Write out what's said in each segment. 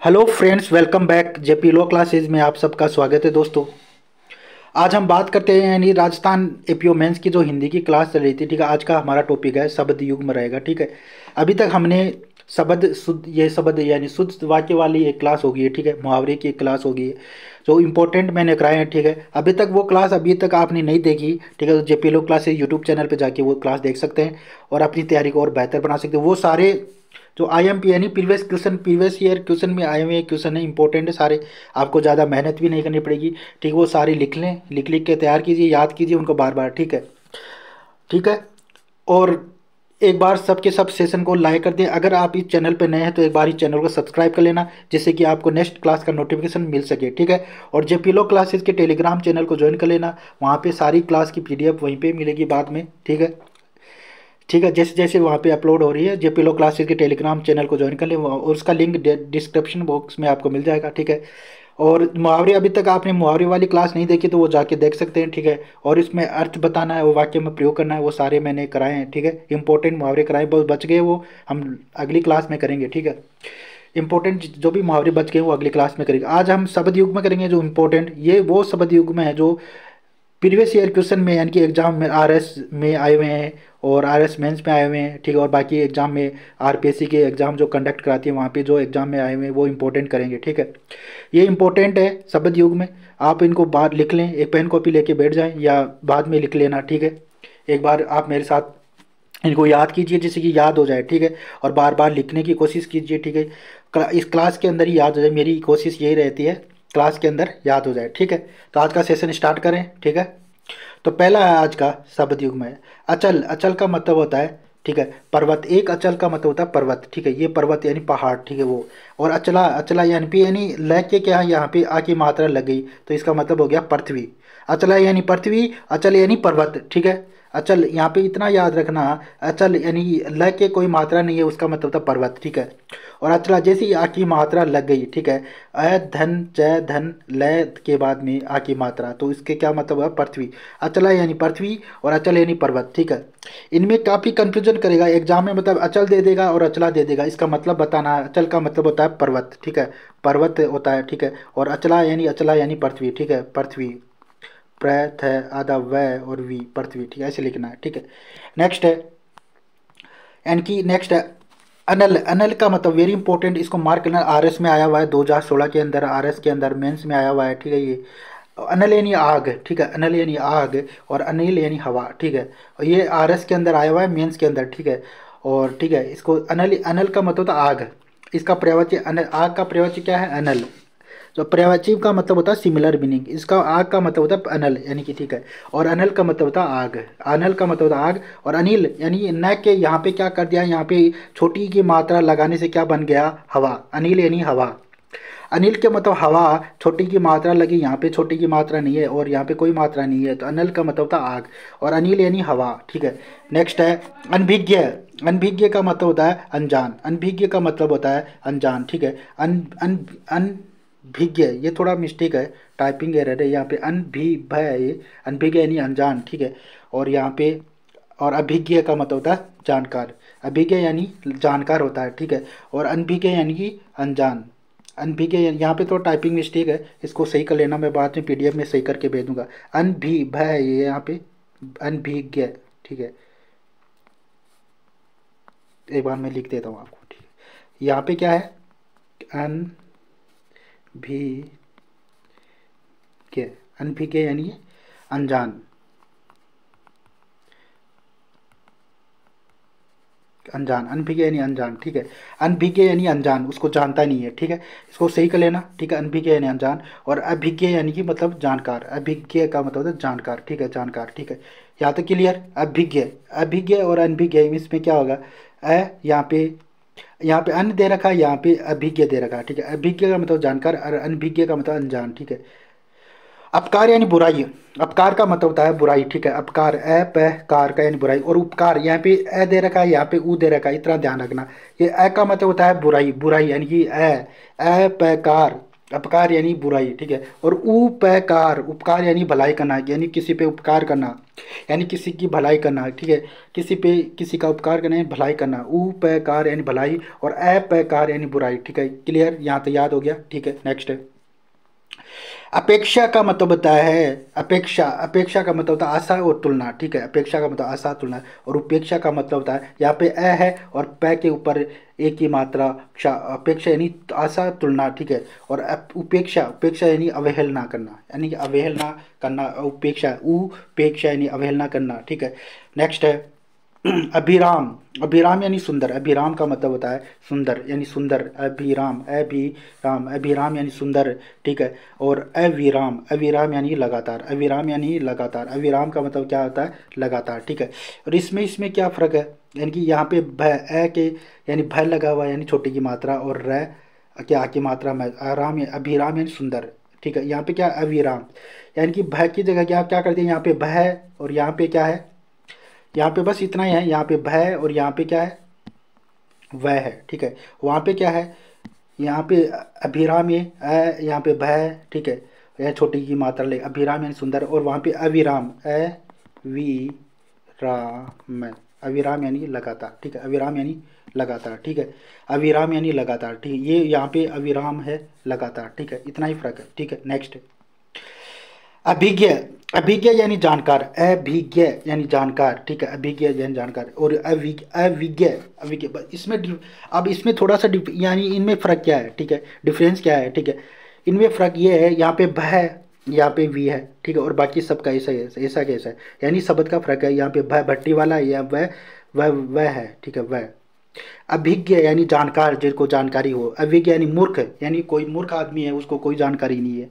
Hello friends, welcome back JP law classes में आप सबका स्वागत है दोस्तों। आज हम बात करते हैं यानी राजस्थान एपीओ मेंस की जो हिंदी की क्लास चल रही थी। ठीक है, आज का हमारा टॉपिक है शब्द युग में रहेगा। ठीक है, अभी तक हमने शब्द शुद्ध ये शब्द यानी शुद्ध वाक्य वाली एक क्लास होगी है। ठीक है, मुहावरे की एक क्लास होगी है जो इंपॉर्टेंट मैंने कराए हैं। ठीक है, अभी तक वो क्लास अभी तक आपने नहीं देखी। ठीक है, तो JP law classes YouTube channel पर जाके वो क्लास देख सकते हैं और अपनी तैयारी को और बेहतर बना सकते हैं। वो सारे जो आईएमपी यानी प्रीवियस ईयर क्वेश्चन में आए हुए क्वेश्चन है, इंपॉर्टेंट है सारे। आपको ज़्यादा मेहनत भी नहीं करनी पड़ेगी। ठीक है, वो सारे लिख लें, लिख के तैयार कीजिए, याद कीजिए उनको बार बार। ठीक है, ठीक है। और एक बार सबके सब सेशन को लाइक कर दें। अगर आप इस चैनल पर नए हैं तो एक बार इस चैनल को सब्सक्राइब कर लेना, जिससे कि आपको नेक्स्ट क्लास का नोटिफिकेशन मिल सके। ठीक है, और जेपी लॉ क्लासेस के टेलीग्राम चैनल को ज्वाइन कर लेना, वहाँ पे सारी क्लास की पीडीएफ वहीं पे मिलेगी बाद में। ठीक है, ठीक है। जैसे जैसे वहाँ पे अपलोड हो रही है, जेपी लॉ क्लासेस के टेलीग्राम चैनल को ज्वाइन कर लें और उसका लिंक डिस्क्रिप्शन बॉक्स में आपको मिल जाएगा। ठीक है, और मुहावरे अभी तक आपने मुहावरे वाली क्लास नहीं देखी तो वो जाके देख सकते हैं। ठीक है, और इसमें अर्थ बताना है, वो वाक्य में प्रयोग करना है, वो सारे मैंने कराए हैं। ठीक है, इंपॉर्टेंट मुहावरे कराए, बहुत बच गए वो हम अगली क्लास में करेंगे। ठीक है, इंपॉर्टेंट जो भी मुहावरे बच गए वो अगली क्लास में करेंगे। आज हम शब्द युग में करेंगे जो इंपॉर्टेंट, ये वो शब्द युग में है जो प्रीवियस ईयर क्वेश्चन में यानी कि एग्जाम में आरएस में आए हुए हैं और आरएस मेंस में आए हुए हैं। ठीक है, और बाकी एग्जाम में आरपीएससी के एग्जाम जो कंडक्ट कराती है वहाँ पे जो एग्जाम में आए हुए हैं वो इंपॉर्टेंट करेंगे। ठीक है, ये इंपॉर्टेंट है शब्द युग में। आप इनको बाहर लिख लें, एक पेन कॉपी लेके बैठ जाएं या बाद में लिख लेना। ठीक है, एक बार आप मेरे साथ इनको याद कीजिए जिससे कि याद हो जाए। ठीक है, और बार बार लिखने की कोशिश कीजिए। ठीक है, इस क्लास के अंदर ही याद हो जाए, मेरी कोशिश यही रहती है क्लास के अंदर याद हो जाए। ठीक है, तो आज का सेशन स्टार्ट करें। ठीक है, तो पहला है आज का शब्द युग में अचल। अचल का मतलब होता है, ठीक है, पर्वत। एक अचल का मतलब होता है पर्वत। ठीक है, ये पर्वत यानी पहाड़। ठीक है, वो और अचला, अचला यानी पे यानी ल के क्या है, यहाँ पे आ की मात्रा लग गई तो इसका मतलब हो गया पृथ्वी। अचला यानी पृथ्वी, अचल यानी पर्वत। ठीक है, अचल यहाँ पे इतना याद रखना, अचल यानी ल के कोई मात्रा नहीं है, उसका मतलब था पर्वत। ठीक है, और अचला जैसे ही आ की मात्रा लग गई। ठीक है, अ धन च धन ल के बाद में आ की मात्रा, तो इसके क्या मतलब हुआ, पृथ्वी। अचला यानी पृथ्वी और अचल यानी पर्वत। ठीक है, इनमें काफ़ी कंफ्यूजन करेगा एग्जाम में, मतलब अचल दे देगा और अचला दे देगा, इसका मतलब बताना है। अचल का मतलब होता है पर्वत। ठीक है, पर्वत होता है। ठीक है, और अचला यानी पृथ्वी। ठीक है, पृथ्वी, प्रथ है आधा व और वी, पृथ्वी। ठीक है, ऐसे लिखना है। ठीक है, नेक्स्ट है यानी कि नेक्स्ट है अनल। अनल का मतलब वेरी इंपॉर्टेंट, इसको मार्क करना। आरएस में आया हुआ है 2016 के अंदर, आरएस के अंदर मेंस में आया हुआ है। ठीक है, ये अनल यानी आग। ठीक है, अनल यानी आग और अनिल यानी हवा। ठीक है, और ये आरएस के अंदर आया हुआ है, मेंस के अंदर। ठीक है, और ठीक है, इसको अनल, अनल का मतलब होता है आग। इसका प्रवाच्य अनल, आग का प्रवाच्य क्या है, अनल। तो प्रवाची का मतलब होता है सिमिलर मीनिंग, इसका आग का मतलब होता है अनल यानी कि। ठीक है, और अनल का मतलब होता है आग, अनल का मतलब होता है आग। और अनिल यानी न के यहाँ पे क्या कर दिया, यहाँ पे छोटी की मात्रा लगाने से क्या बन गया, हवा। अनिल यानी हवा। अनिल के मतलब हवा, छोटी की मात्रा लगी, यहाँ पे छोटी की मात्रा नहीं है और यहाँ पे कोई मात्रा नहीं है, तो अनल का मतलब होता है आग और अनिल यानी हवा। ठीक है, नेक्स्ट है अनभिज्ञ। अनभिज्ञ का मतलब होता है अनजान, अनभिज्ञ का मतलब होता है अनजान। ठीक है, अन अन अनभिज्ञ, ये थोड़ा मिस्टेक है, टाइपिंग एरर है यहाँ पे। अनभिभय, अनभिज्ञ यानी अनजान। ठीक है, और यहाँ पे और अभिज्ञ का मतलब होता है जानकार, अभिज्ञ यानी जानकार होता है। ठीक है, और अनभिज्ञ यानी कि अनजान। अनभिज्ञ यहाँ पे तो टाइपिंग मिस्टेक है, इसको सही कर लेना, मैं बाद में पीडीएफ में सही करके भेज दूंगा। अनभिभय, ये यहाँ पे अनभिज्ञ। ठीक है, एक बार मैं लिख देता हूँ आपको। ठीक है, यहाँ पे क्या है, अनभिज्ञ, अनभिज्ञ यानी अनजान, अनजान, अनभिज्ञ यानी अनजान। ठीक है, अनभिज्ञ यानी अनजान, उसको जानता नहीं है। ठीक है, इसको सही कर लेना। ठीक है, अनभिज्ञ यानी अनजान और अभिज्ञ यानी कि मतलब जानकार, अभिज्ञ का मतलब है जानकार। ठीक है, जानकार। ठीक है, यहाँ तक क्लियर। अभिज्ञ, अभिज्ञ और अनभिज्ञ इसमें क्या होगा, यहाँ पे अन दे रखा है, यहाँ पे अभिज्ञ दे रखा है। ठीक है, अभिज्ञ का मतलब जानकार और अनभिज्ञ का मतलब अनजान। ठीक है, अपकार यानी बुराई, अपकार का मतलब होता है बुराई। ठीक है, अपकार, अ प कार का यानी बुराई, और उपकार यहाँ पे अ दे रखा है, यहाँ पे ऊ दे रखा है, इतना ध्यान रखना। ये अ का मतलब होता है बुराई, बुराई यानी कि अ प कार अपकार यानी बुराई, ठीक है। और उपकार, उपकार यानी भलाई करना, यानी किसी पे उपकार करना, यानी किसी की भलाई करना, ठीक है। किसी पे किसी का उपकार करना यानी भलाई करना, उपकार यानी भलाई, और अपकार यानी बुराई, ठीक है। क्लियर, यहाँ तो याद हो गया, ठीक है। नेक्स्ट है अपेक्षा का मतलब होता है, अपेक्षा, अपेक्षा का मतलब होता है आशा और तुलना, ठीक है। अपेक्षा का मतलब आशा तुलना, और उपेक्षा का मतलब होता है यहाँ पे अ है और प के ऊपर एक ही मात्रा क्षा, अपेक्षा यानी आशा तुलना, ठीक है। और उपेक्षा, उपेक्षा यानी अवहेलना करना, यानी कि अवहेलना करना, उपेक्षा, उपेक्षा यानी अवहेलना करना, ठीक है। नेक्स्ट है अभिराम, अभिराम यानी सुंदर, अभिराम का मतलब होता है सुंदर, यानी सुंदर, अभिराम, अभिराम, अभिराम यानी सुंदर, ठीक है। और अविराम, अविराम यानी लगातार, अविराम यानी लगातार, अविराम का मतलब क्या होता है लगातार, ठीक है। और इसमें इसमें क्या फ़र्क है, यानी कि यहाँ पे भ ए के यानी भ लगा हुआ यानी छोटी की मात्रा, और र के आ की मात्रा में आराम, अभिराम यानी सुंदर, ठीक है। यहाँ पे क्या अविराम, यानी कि भ की जगह क्या क्या करते हैं, यहाँ पे भ है और यहाँ पे क्या है, यहाँ पे बस इतना ही है, यहाँ पे भय और यहाँ पे क्या है वह है, ठीक है। वहाँ पे क्या है, यहाँ पे अभिराम ये यहाँ पे भय, ठीक है। यह छोटी की मात्रा ले, अभिराम यानी सुंदर, और वहाँ पे अविराम, अविराम, अविराम यानी लगातार, ठीक है। अविराम यानी लगातार, ठीक है। अविराम यानी लगातार, ठीक है। ये यहाँ पे अविराम है लगातार, ठीक है। इतना ही फर्क है, ठीक है। नेक्स्ट अभिज्ञ, अभिज्ञ यानी जानकार, अभिज्ञ यानी जानकार, ठीक है। अभिज्ञ यानी जानकार, और अभिज्ञ, अभिज्ञ, अभिज्ञ इसमें अब इसमें थोड़ा सा यानी इनमें फ़र्क क्या है, ठीक है, डिफरेंस क्या है, ठीक है। इनमें फ़र्क ये है, यहाँ पे भ है, यहाँ पे वी है, ठीक है। और बाकी सबका ऐसा ही है, ऐसा कैसा है, यानी शब्द का फ़र्क है। यहाँ पे भ भट्टी वाला है, या वह है, ठीक है, वह। अभिज्ञ यानी जानकार, जिसको जानकारी हो। अभिज्ञ यानी मूर्ख, यानी कोई मूर्ख आदमी है, उसको कोई जानकारी नहीं है।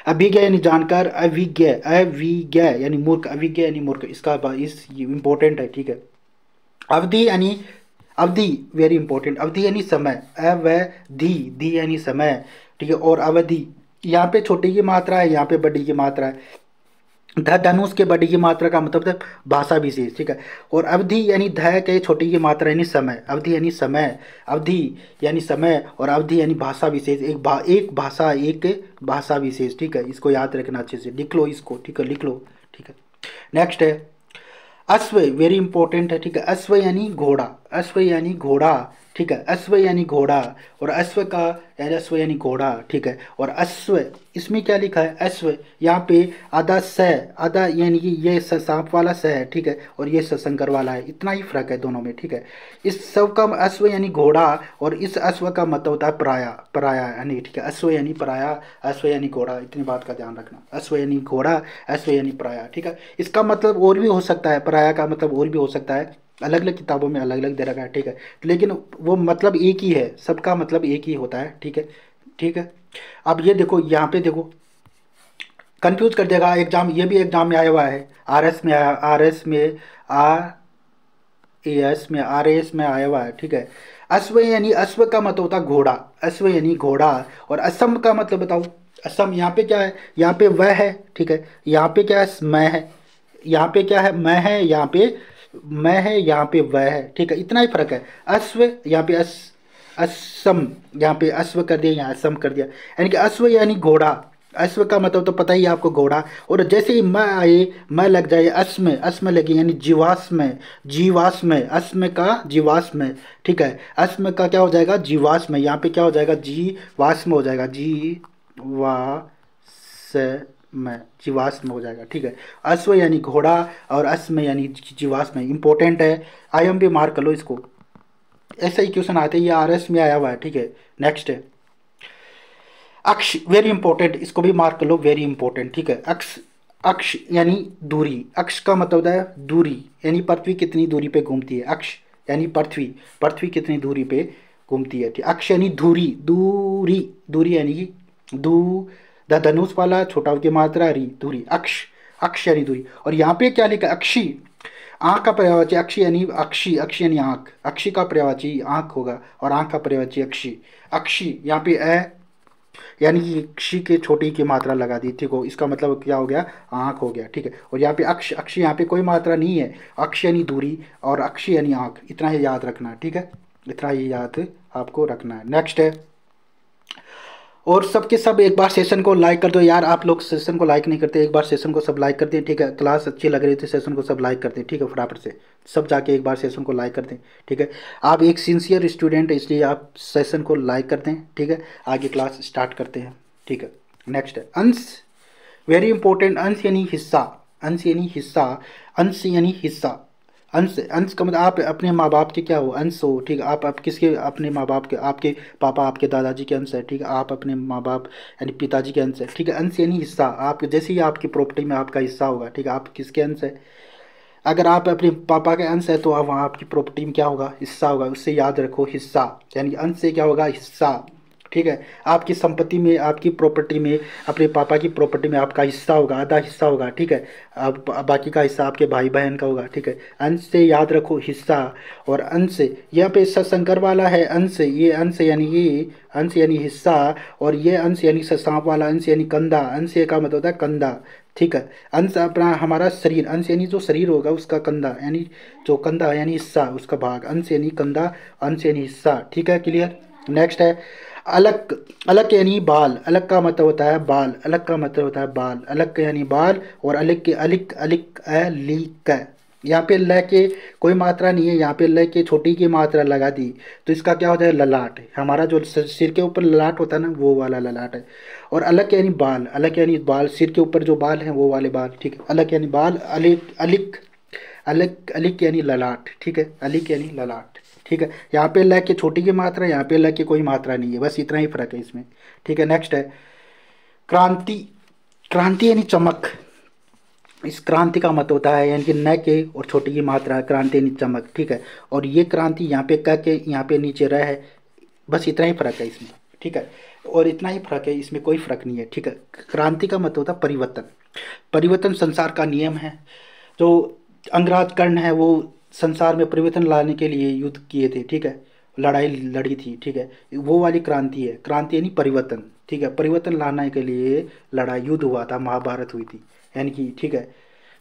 अभिज्ञ यानी जानकार, अभिज्ञ, अभिज्ञ यानी मूर्ख, अभिज्ञ यानी मूर्ख, इसका इस इंपॉर्टेंट है, ठीक है। अवधि यानी, अवधि वेरी इंपॉर्टेंट, अवधि यानी समय, अवधि, धी यानी समय, ठीक है। और अवधि, यहाँ पे छोटी की मात्रा है, यहाँ पे बड़ी की मात्रा है। धनुष के बड़ी की मात्रा का मतलब है भाषा विशेष, ठीक है। और अवधि यानी ध के छोटी की मात्रा यानी समय, अवधि यानी समय, अवधि यानी समय, और अवधि यानी भाषा विशेष, एक भाषा, एक भाषा विशेष, ठीक है। इसको याद रखना अच्छे से, लिख लो इसको, ठीक है, लिख लो, ठीक है। नेक्स्ट है अश्व, वेरी इंपॉर्टेंट है, ठीक है। अश्व यानी घोड़ा, अश्व यानी घोड़ा, ठीक है। अश्व यानी घोड़ा, और अश्व का यानी अश्व यानी घोड़ा, ठीक है। और अश्व, इसमें क्या लिखा है अश्व, यहाँ पे आधा स, आधा यानी कि ये सांप वाला स है, ठीक है। और ये शंकर वाला है, इतना ही फर्क है दोनों में, ठीक है। इस सब का अश्व यानी घोड़ा, और इस अश्व का मतलब होता है पराया, पराया यानी, ठीक है। अश्व यानी पराया, अश्व यानी घोड़ा, इतनी बात का ध्यान रखना। अश्व यानी घोड़ा, अश्व यानी पराया, ठीक है। इसका मतलब और भी हो सकता है, पराया का मतलब और भी हो सकता है, अलग अलग किताबों में अलग अलग दे रखा है, ठीक है। लेकिन वो मतलब एक ही है, सबका मतलब एक ही होता है, ठीक है, ठीक है। अब ये देखो, यहाँ पे देखो, कंफ्यूज कर देगा एग्जाम, ये भी एग्जाम में आया हुआ है, आर एस में आया, आर एस में, आर एस में, आर एस में आया हुआ है, ठीक है। अश्व यानी, अश्व का मतलब होता है घोड़ा, अश्व यानी घोड़ा। और असम का मतलब बताओ, असम, यहाँ पे क्या है, यहाँ पे वह है, ठीक है। यहाँ पे क्या है, मैं है, यहाँ पे क्या है, मैं है, यहाँ पे मैं है, यहाँ पे वह है, ठीक है। इतना ही फर्क है। अश्व, यहाँ पे असम, यहाँ पे अश्व कर दिया, यहाँ असम कर दिया, यानी कि अश्व यानी घोड़ा। अश्व का मतलब तो पता ही है आपको, घोड़ा। और जैसे ही मैं आए, मैं लग जाए, अस्म, अस्म लगी यानी जीवाश्म, जीवाश्म, अस्म का जीवाश्म, ठीक है। अस्म का क्या हो जाएगा, जीवाश्म, यहाँ पे क्या हो जाएगा, जीवाश्म हो जाएगा, जीवाश्म, जीवाश्म हो जाएगा, ठीक है। अश्व यानी घोड़ा, और अस्म यानी जीवाश्म, इंपॉर्टेंट है, आईएम भी मार्क कर लो इसको, ऐसा ही क्वेश्चन आते हैं, ये आरएस में आया हुआ है, ठीक है। नेक्स्ट है अक्ष, वेरी इंपॉर्टेंट, इसको भी मार्क कर लो, वेरी इंपॉर्टेंट, ठीक है। अक्ष, अक्ष यानी दूरी, अक्ष का मतलब होता है दूरी, यानी पृथ्वी कितनी दूरी पे घूमती है, अक्ष यानी पृथ्वी, पृथ्वी कितनी दूरी पे घूमती है, ठीक। अक्ष यानी दूरी, दूरी, दूरी यानी कि धनुष वाला छोटा की मात्रा री, दूरी, अक्ष, अक्ष यानी दूरी। और यहाँ पे क्या लिखा, अक्षी, आँख का पर्यायवाची अक्षी यानी अक्षी, अक्षी यानी आँख, अक्षी का पर्यायवाची आँख होगा, और आँख का पर्यायवाची अक्षी, अक्षी, यहाँ पे यानी कि क्षी के छोटी की मात्रा लगा दी, ठीक हो। इसका मतलब क्या हो गया, आँख हो गया, ठीक है। और यहाँ पे अक्ष, अक्ष यहाँ पे कोई मात्रा नहीं है, अक्ष यानी दूरी, और अक्ष यानी आँख, इतना ही याद रखना है, ठीक है। इतना ही याद आपको रखना है। नेक्स्ट है और सबके सब एक बार सेशन को लाइक कर दो यार, आप लोग सेशन को लाइक नहीं करते, एक बार सेशन को सब लाइक करते हैं, ठीक है। क्लास अच्छी लग रही थी, सेशन को सब लाइक करते हैं, ठीक है। फटाफट से सब जाके एक बार सेशन को लाइक करते हैं, ठीक है। आप एक सिंसियर स्टूडेंट है इसलिए आप सेशन को लाइक करते हैं, ठीक है। आगे क्लास स्टार्ट करते हैं, ठीक है। नेक्स्ट है अंश, वेरी इंपॉर्टेंट। अंश यानी हिस्सा, अंश यानी हिस्सा, अंश यानी हिस्सा। अंश, अंश का मतलब आप अपने माँ बाप के क्या हो, अंश हो, ठीक है। आप किसके, अपने माँ बाप के, आपके पापा आपके दादाजी के अंश है, ठीक है। आप अपने माँ बाप यानी पिताजी के अंश है, ठीक है। अंश यानी हिस्सा, आप जैसे ही आपकी प्रॉपर्टी में आपका हिस्सा होगा, ठीक है। आप किसके अंश है, अगर आप अपने पापा के अंश है तो आप वहाँ आपकी प्रॉपर्टी में क्या होगा, हिस्सा होगा। उससे याद रखो हिस्सा, यानी अंश से क्या होगा, हिस्सा, ठीक है। आपकी संपत्ति में, आपकी प्रॉपर्टी में, अपने पापा की प्रॉपर्टी में आपका हिस्सा होगा, आधा हिस्सा होगा, ठीक है। अब बाकी का हिस्सा आपके भाई बहन का होगा, ठीक है। अंश से याद रखो हिस्सा और अंश। यहाँ पे सशंकर वाला है अंश, ये अंश यानी ये अंश यानी हिस्सा, और ये अंश यानी सांप वाला अंश यानी कंधा। अंश का मतलब होता है कंधा, ठीक है। अंश अपना हमारा शरीर, अंश यानी जो शरीर होगा उसका कंधा, यानी जो कंधा यानी हिस्सा, उसका भाग। अंश यानी कंधा, अंश यानी हिस्सा, ठीक है। क्लियर। नेक्स्ट है अलग, अलग यानी बाल, अलग का मतलब होता है बाल, अलग का मतलब होता है बाल, अलग यानी बाल। और अलग के अलिक, अलिक अलिक, यहाँ पे ल के कोई मात्रा नहीं है, यहाँ पे ल के छोटी की मात्रा लगा दी तो इसका क्या होता है, ललाट। हमारा जो सिर के ऊपर ललाट होता है ना, वो वाला ललाट है। और अलग यानी बाल, अलग यानी बाल, सिर के ऊपर जो बाल हैं वो वाले बाल, ठीक है। अलग यानी बाल, अलिक अलिक, अलग अलिक यानी ललाट, ठीक है। अलिक यानी ललाट, ठीक है। यहाँ पे ल के छोटी की मात्रा, यहाँ पे ल की कोई मात्रा नहीं है, बस इतना ही फर्क है इसमें, ठीक है। नेक्स्ट है क्रांति, क्रांति यानी चमक। इस क्रांति का मत होता है यानी कि न के और छोटी की मात्रा, क्रांति यानी चमक, ठीक है। और ये क्रांति यहाँ पे क के, यहाँ पे नीचे रह है, बस इतना ही फर्क है इसमें, ठीक है। और इतना ही फर्क है, इसमें कोई फर्क नहीं है, ठीक है। क्रांति का मतलब होता है परिवर्तन, परिवर्तन संसार का नियम है। जो अंगराज कर्ण है वो संसार में परिवर्तन लाने के लिए युद्ध किए थे, ठीक है। लड़ाई लड़ी थी, ठीक है। वो वाली क्रांति है, क्रांति यानी परिवर्तन, ठीक है। परिवर्तन लाने के लिए लड़ाई, युद्ध हुआ था, महाभारत हुई थी, यानी कि, ठीक है।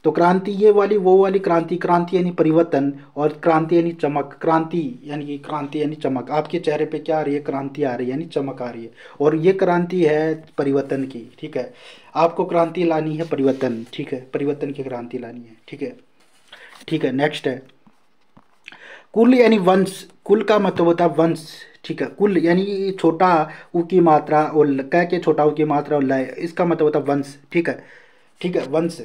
तो क्रांति ये वाली, वो वाली क्रांति, क्रांति यानी परिवर्तन, और क्रांति यानी चमक। क्रांति यानी कि, क्रांति यानी चमक। आपके चेहरे पे क्या आ रही है, क्रांति आ रही है, यानी चमक आ रही है। और ये क्रांति है परिवर्तन की, ठीक है। आपको क्रांति लानी है परिवर्तन, ठीक है। परिवर्तन की क्रांति लानी है, ठीक है, ठीक है। नेक्स्ट है कुल यानी वंश, कुल का मतलब होता है वंश, ठीक है। कुल यानी छोटा ऊ की मात्रा और क के छोटा ऊ की मात्रा और लय, इसका मतलब होता है वंश, ठीक है, ठीक है, वंश,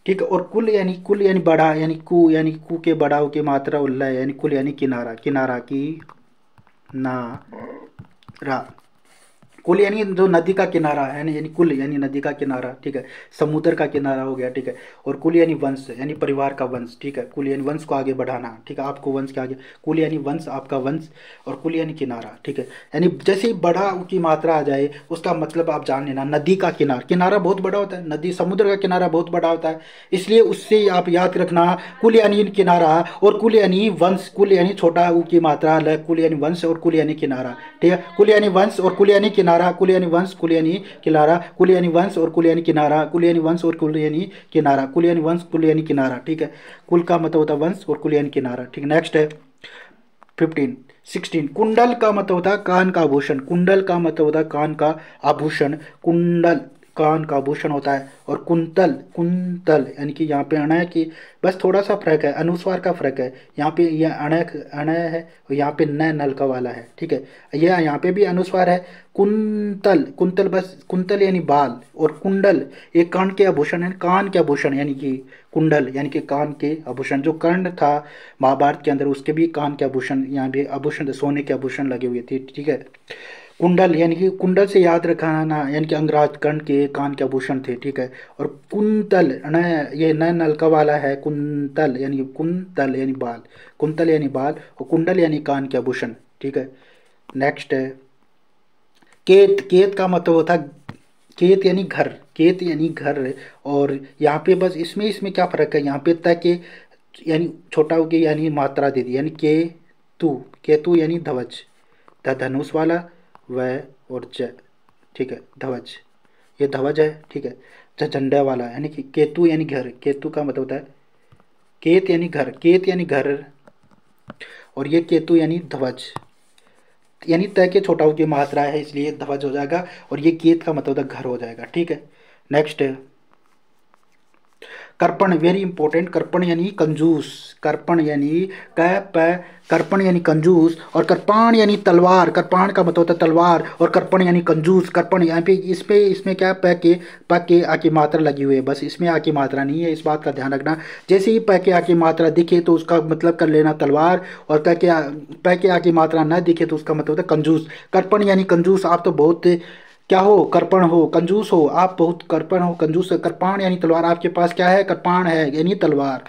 ठीक है। और कुल यानी बड़ा, यानी कु के बड़ा ऊ की मात्रा और लय यानी कुल यानी किनारा, किनारा की नारा। कुल यानी जो नदी का किनारा है, यानी कुल यानी नदी का किनारा, ठीक है। समुद्र का किनारा हो गया, ठीक है। और कुल यानी वंश, यानी परिवार का वंश, ठीक है। कुल यानी वंश को आगे बढ़ाना, ठीक है। आपको वंश के आगे, कुल यानी वंश, आपका वंश। और कुल यानी किनारा, ठीक है। यानी जैसे ही बड़ा की मात्रा आ जाए उसका मतलब आप जान लेना, नदी का किनारा, किनारा बहुत बड़ा होता है, नदी समुद्र का किनारा बहुत बड़ा होता है, इसलिए उससे आप याद रखना कुल यानी किनारा, और कुल यानी वंश, कुल यानी छोटा ऊ की मात्रा, कुल यानी वंश और कुल यानी किनारा, ठीक है। कुल यानी वंश और कुल यानी किनारा, कुल यानी वंश, कुल यानी किनारा, कुल यानी वंश और कुल यानी किनारा, कुल यानी वंश और कुल यानी किनारा, कुल यानी वंश, कुल यानी किनारा, ठीक है। कुल का मतलब होता है वंश और कुल यानी किनारा, ठीक है। नेक्स्ट है 16 कुंडल का मतलब होता है कान का आभूषण, कुंडल का मतलब होता है कान का आभूषण, कुंडल कान का आभूषण होता है। और कुंतल, कुंतल यानी कि यहाँ पे अणय की बस थोड़ा सा फर्क है, अनुस्वार का फर्क है। यहाँ पे यह अणय है और यहाँ पे न नल का वाला है, ठीक है। यह यहाँ पे भी अनुस्वार है। कुंतल, कुंतल बस, कुंतल यानी बाल, और कुंडल एक कान के आभूषण है, कान के आभूषण यानी कि कुंडल यानी कि कान के आभूषण। जो कर्ण था महाभारत के अंदर उसके भी कान के आभूषण, यहाँ भी आभूषण सोने के आभूषण लगे हुए थे, ठीक है। कुंडल यानी कि कुंडल से याद रखना, यानी कि अंगराज कर्ण के कान के आभूषण थे, ठीक है। और कुंतल न, ये न नलका वाला है, कुंतल यानी कुंतल यानी बाल, कुंतल यानी बाल, और कुंडल यानी कान के आभूषण, ठीक है। नेक्स्ट है केत, केत का मतलब होता है केत यानी घर, केत यानी घर। और यहाँ पे बस इसमें क्या फर्क है, यहाँ पे तक के यानी छोटा हो गया यानी मात्रा दे दी, यानी केतु, केतु यानी ध्वज, धनुष वाला वह और ज, ठीक है, ध्वज, ये ध्वज है, ठीक है। झंडा वाला यानी कि केतु यानी घर, केतु का मतलब होता है केत यानी घर, केत यानी घर, और ये केतु यानी ध्वज, यानी त के छोटा ऊ की मात्रा है इसलिए ध्वज हो जाएगा, और ये केत का मतलब घर हो जाएगा, ठीक है। नेक्स्ट है कर्पण, वेरी इंपॉर्टेंट। कर्पण यानी कंजूस, कर्पण यानी क प, कर्पण यानी कंजूस, और कृपाण यानी तलवार। कृपाण का मतलब होता है तलवार, और कर्पण यानी कंजूस। कर्पण यहाँ पे इसमें क्या प के आ की मात्रा लगी हुई है, बस इसमें आ की मात्रा नहीं है, इस बात का ध्यान रखना। जैसे ही प के आ की मात्रा दिखे तो उसका मतलब कर लेना तलवार, और प के आ की मात्रा न दिखे तो उसका मतलब होता है कंजूस। कर्पण यानी कंजूस, आप तो बहुत क्या हो, कर्पण हो, कंजूस हो, आप बहुत कर्पण हो, कंजूस हो। कृपाण यानी तलवार, आपके पास क्या है, कृपाण है यानी तलवार,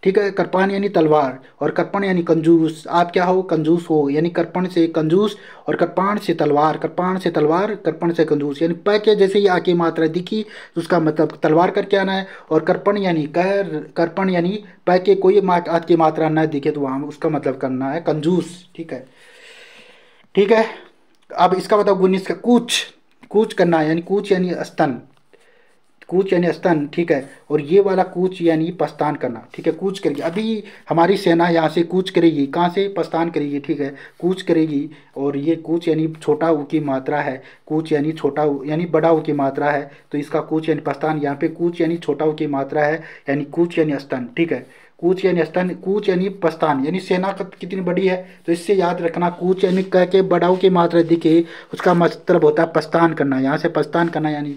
ठीक है। कृपाण यानी तलवार, और कृपण यानी कंजूस, आप क्या हो, कंजूस हो, यानी कृपण से कंजूस, और कृपाण से तलवार, कृपाण से तलवार, कृपण से कंजूस। यानी प के जैसे ही आके मात्रा दिखी तो उसका मतलब तलवार करके आना है, और कृपण यानी कृपण यानी प के कोई आके की मात्रा न दिखे तो वहां उसका मतलब करना है कंजूस, ठीक है। ठीक है, अब इसका बताओ 19 का कूच, कूच करना है, यानी कूच यानी स्तन, कूच यानी स्तन, ठीक है। और ये वाला कूच यानी प्रस्थान करना, ठीक है। कूच करेगी, अभी हमारी सेना यहाँ से कूच करेगी, कहाँ से, प्रस्थान करेगी, ठीक है, कूच करेगी। और ये कूच यानी छोटा ऊ की मात्रा है, कूच यानी छोटा ऊ यानी बड़ा ऊ की मात्रा है, तो इसका कूच यानी प्रस्थान। यहाँ पे कूच यानी छोटा ऊ की मात्रा है, यानी कूच यानी स्तन, ठीक है। कूच यानी स्तन, कूच यानी प्रस्थान, यानी सेना कितनी बड़ी है, तो इससे याद रखना कूच यानी कह के बड़ा ऊ की मात्रा दिखे उसका मतलब होता है प्रस्थान करना, यहाँ से प्रस्थान करना, यानी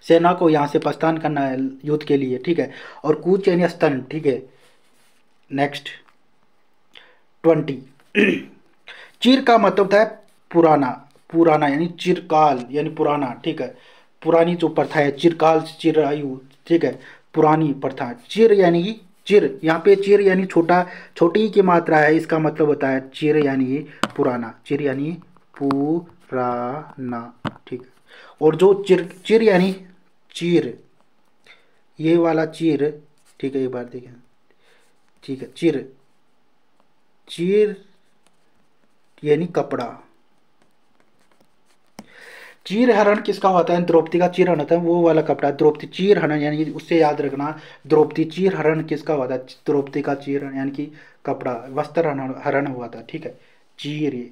सेना को यहाँ से प्रस्थान करना है युद्ध के लिए, ठीक है। और कूच यानी स्तन, ठीक है। नेक्स्ट 20 चिर का मतलब होता है पुराना, पुराना यानी चिरकाल यानी पुराना, ठीक है। पुरानी जो प्रथा है, चिरकाल चिरायु, ठीक है, पुरानी प्रथा। चिर यानी चिर, यहाँ पे चिर यानी छोटा, छोटी की मात्रा है, इसका मतलब होता है चिर यानी पुराना, चिर यानी पुराना, ठीक है। और जो चिर, चिर यानी चीर, ये वाला चीर, ठीक है, एक बार देखें, ठीक है। चिर, चीर यानी कपड़ा। चीर हरण किसका होता है, द्रौपदी का चीर हरण होता है, वो वाला कपड़ा द्रौपदी चीर हरण, यानी उससे याद रखना द्रौपदी चीर हरण किसका हुआ था, द्रौपदी का चीर हरण यानी कि कपड़ा, वस्त्र हरण हरण हुआ था, ठीक है। चीर,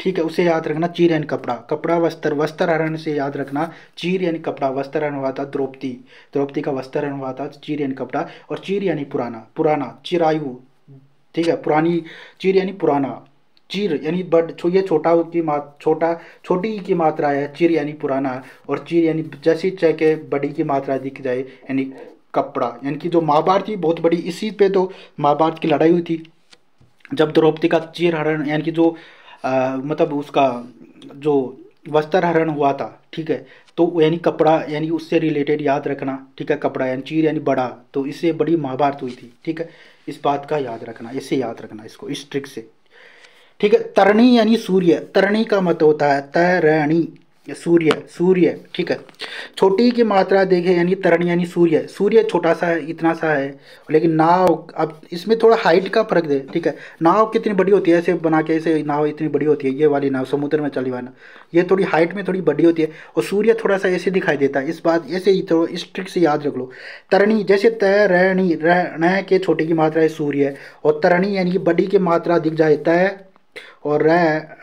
ठीक है, उसे याद रखना, चीर यानी कपड़ा, कपड़ा वस्त्र, वस्त्र हरण से याद रखना चीर यानी कपड़ा, वस्त्र हरण हुआ था द्रौपदी, द्रौपदी का वस्त्र हरण हुआ था, चीर यानी कपड़ा। और चीर यानी पुराना, पुराना चिरायु, ठीक है, पुरानी, चीर यानी पुराना, चीर यानी ये छोटा की छोटा, छोटी की मात्रा है, चिर यानी पुराना, और चीर यानी जैसी चाहे के बड़ी की मात्रा दिख जाए यानी कपड़ा। यानी कि जो महाभारत थी बहुत बड़ी, इसी पे तो महाभारत की लड़ाई हुई थी, जब द्रौपदी का चीर हरण यानी कि जो मतलब उसका जो वस्त्र हरण हुआ था, ठीक है। तो यानी कपड़ा यानी उससे रिलेटेड याद रखना, ठीक है। कपड़ा यानी चीर यानी बड़ा, तो इससे बड़ी महाभारत हुई थी, ठीक है। इस बात का याद रखना, इससे याद रखना इसको, इस ट्रिक से, ठीक है। तरणी यानी सूर्य, तरणी का मतलब होता है तरणी, सूर्य, सूर्य, ठीक है। छोटी की मात्रा देखे यानी तरणी यानी सूर्य, सूर्य छोटा सा है, इतना सा है, लेकिन नाव, अब इसमें थोड़ा हाइट का फर्क दे, ठीक है। नाव कितनी बड़ी होती है, ऐसे बना के, ऐसे नाव इतनी बड़ी होती है, ये वाली नाव समुद्र में चली वाली, ये थोड़ी हाइट में थोड़ी बड़ी होती है, और सूर्य थोड़ा सा ऐसे दिखाई देता है, इस बात ऐसे ही तो इस ट्रिक से याद रख लो। तरणी जैसे तरणि, न के छोटी की मात्रा है सूर्य, और तरणी यानी कि बड़ी की मात्रा दिख जाए तय, और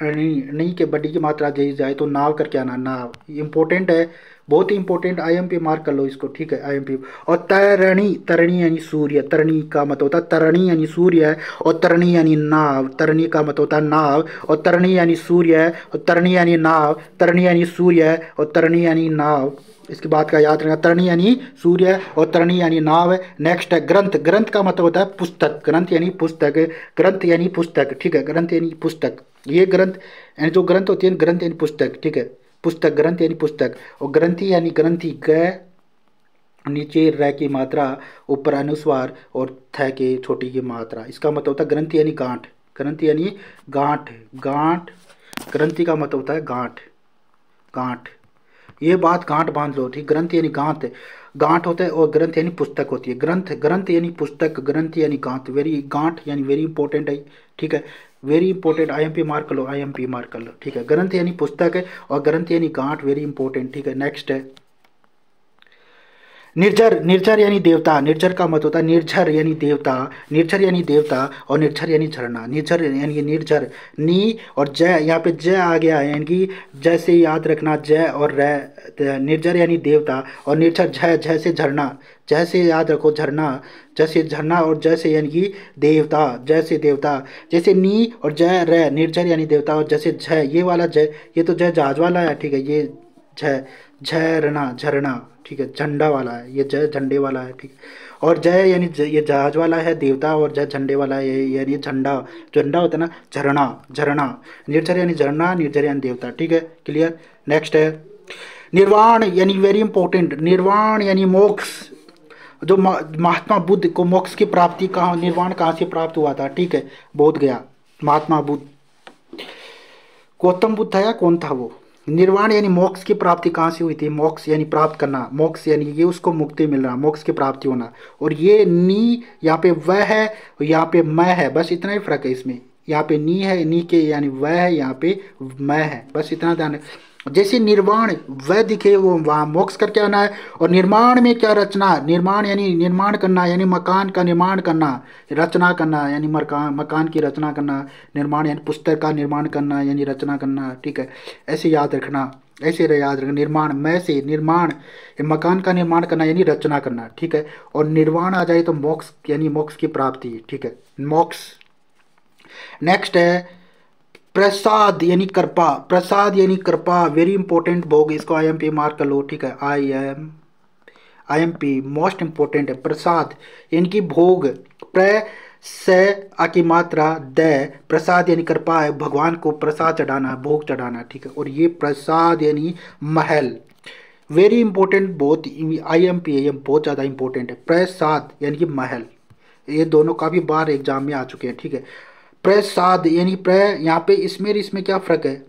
नी के बड़ी की मात्रा दी जाए तो नाव करके आना, नाव इंपॉर्टेंट है, बहुत ही इंपॉर्टेंट, आईएमपी मार्क कर लो इसको, ठीक है, आईएमपी। और तरणी, तरणी यानी सूर्य, तरणी का मतलब होता है तरणी यानी सूर्य है, और तरणी यानी नाव, तरणी का मतलब होता है नाव, और तरणी यानी सूर्य है, और तरणी यानी नाव, तरणी यानी सूर्य है, और तरणी यानी नाव, इसकी बात का याद रखना, तरणी यानी सूर्य और तरणी यानी नाव है। नेक्स्ट है ग्रंथ, ग्रंथ का मतलब होता है पुस्तक, ग्रंथ यानी पुस्तक, ग्रंथ यानी पुस्तक, ठीक है, ग्रंथ यानी पुस्तक, ये ग्रंथ यानी जो ग्रंथ होती है, ग्रंथ यानी पुस्तक, ठीक है, पुस्तक, ग्रंथ यानी पुस्तक। और ग्रंथि यानी ग्रंथि, ग नीचे र की मात्रा, ऊपर अनुस्वार, और थ के छोटी की मात्रा, इसका मतलब होता है ग्रंथि यानी गांठ, ग्रंथि यानी गांठ, गांठ, ग्रंथि का मतलब होता है गांठ, गांठ, ये बात गांठ बांध लो, ठीक। ग्रंथ यानी गांठ, गांठ होता है, और ग्रंथ यानी पुस्तक होती है, ग्रंथ, ग्रंथ यानी पुस्तक, ग्रंथ यानी गांठ, वेरी गांठ यानी वेरी इंपॉर्टेंट है, ठीक है, वेरी इंपॉर्टेंट, आईएमपी मार्क कर लो, आईएमपी मार्क कर लो, ठीक है। ग्रंथ यानी पुस्तक है, और ग्रंथ यानी गांठ, वेरी इंपॉर्टेंट, ठीक है। नेक्स्ट है निर्झर, निर्झर यानी देवता, निर्झर का मत होता है निर्झर यानी देवता, निर्झर यानी देवता, और निर्झर यानी झरना। निर्झर यानी निर्झर, नी और जय, यहाँ पे जय आ गया है, यानी कि जय से याद रखना, जय और रै। निर्झर यानी देवता और निर्झर जय, जय से झरना, जय से याद रखो झरना, जैसे झरना, और जय से यानी कि देवता, जय से देवता। जैसे नी और जय रै, निर्झर यानी देवता, और जैसे जय, ये वाला जय, ये तो जय जहाज वाला है, ठीक है, ये जय, झरना, झरना, ठीक है, झंडा वाला है, ये जय झंडे वाला है, ठीक है। और जय यानी ये जहाज वाला है देवता, और जय झंडे वाला है यानी झंडा, झंडा होता है ना, झरना, झरना। निर्झर यानी झरना, निर्झर यानी देवता, ठीक है, क्लियर। नेक्स्ट है निर्वाण, यानी वेरी इंपॉर्टेंट, निर्वाण यानी मोक्ष। जो महात्मा बुद्ध को मोक्ष की प्राप्ति कहाँ, निर्वाण कहाँ से प्राप्त हुआ था, ठीक है, बोध गया। महात्मा बुद्ध, गौतम बुद्ध था या कौन था वो। निर्वाण यानी मोक्ष की प्राप्ति कहाँ से हुई थी, मोक्ष यानी प्राप्त करना, मोक्ष यानी ये उसको मुक्ति मिलना, मोक्ष की प्राप्ति होना। और ये नी यहाँ पे वह है, यहाँ पे मैं है, बस इतना ही फर्क है इसमें। यहाँ पे नी है, नी के यानी वह है, यहाँ पे मैं है, बस इतना ध्यान। जैसे निर्वाण वह दिखे वो वहाँ मोक्ष करके आना है। और निर्माण में क्या रचना, निर्माण यानी निर्माण करना, यानी मकान का निर्माण करना, रचना करना यानी मकान, मकान की रचना करना। निर्माण यानी पुस्तक का निर्माण करना यानी रचना करना, ठीक है, ऐसे याद रखना, ऐसे याद रखना। निर्माण मैं से निर्माण, मकान का निर्माण करना यानी रचना करना, ठीक है। और निर्वाण आ जाए तो मोक्ष यानी मोक्ष की प्राप्ति, ठीक है, मोक्ष। नेक्स्ट है प्रसाद यानी कृपा, प्रसाद यानी कृपा, वेरी इंपॉर्टेंट भोग, इसको IMP मार्क कर लो, ठीक है, IMP मोस्ट इंपॉर्टेंट है। प्रसाद यानी कि भोग, प्र से आ की मात्रा द, प्रसाद यानी कृपा है, भगवान को प्रसाद चढ़ाना, भोग चढ़ाना, ठीक है। और ये प्रसाद यानी महल, वेरी इंपॉर्टेंट, बहुत IMP है, ये बहुत ज़्यादा इंपॉर्टेंट है। प्रसाद यानी कि महल, ये दोनों काफ़ी बार एग्जाम में आ चुके हैं, ठीक है। प्रसाद यानी प्र, यहाँ पे इसमें क्या फ़र्क है,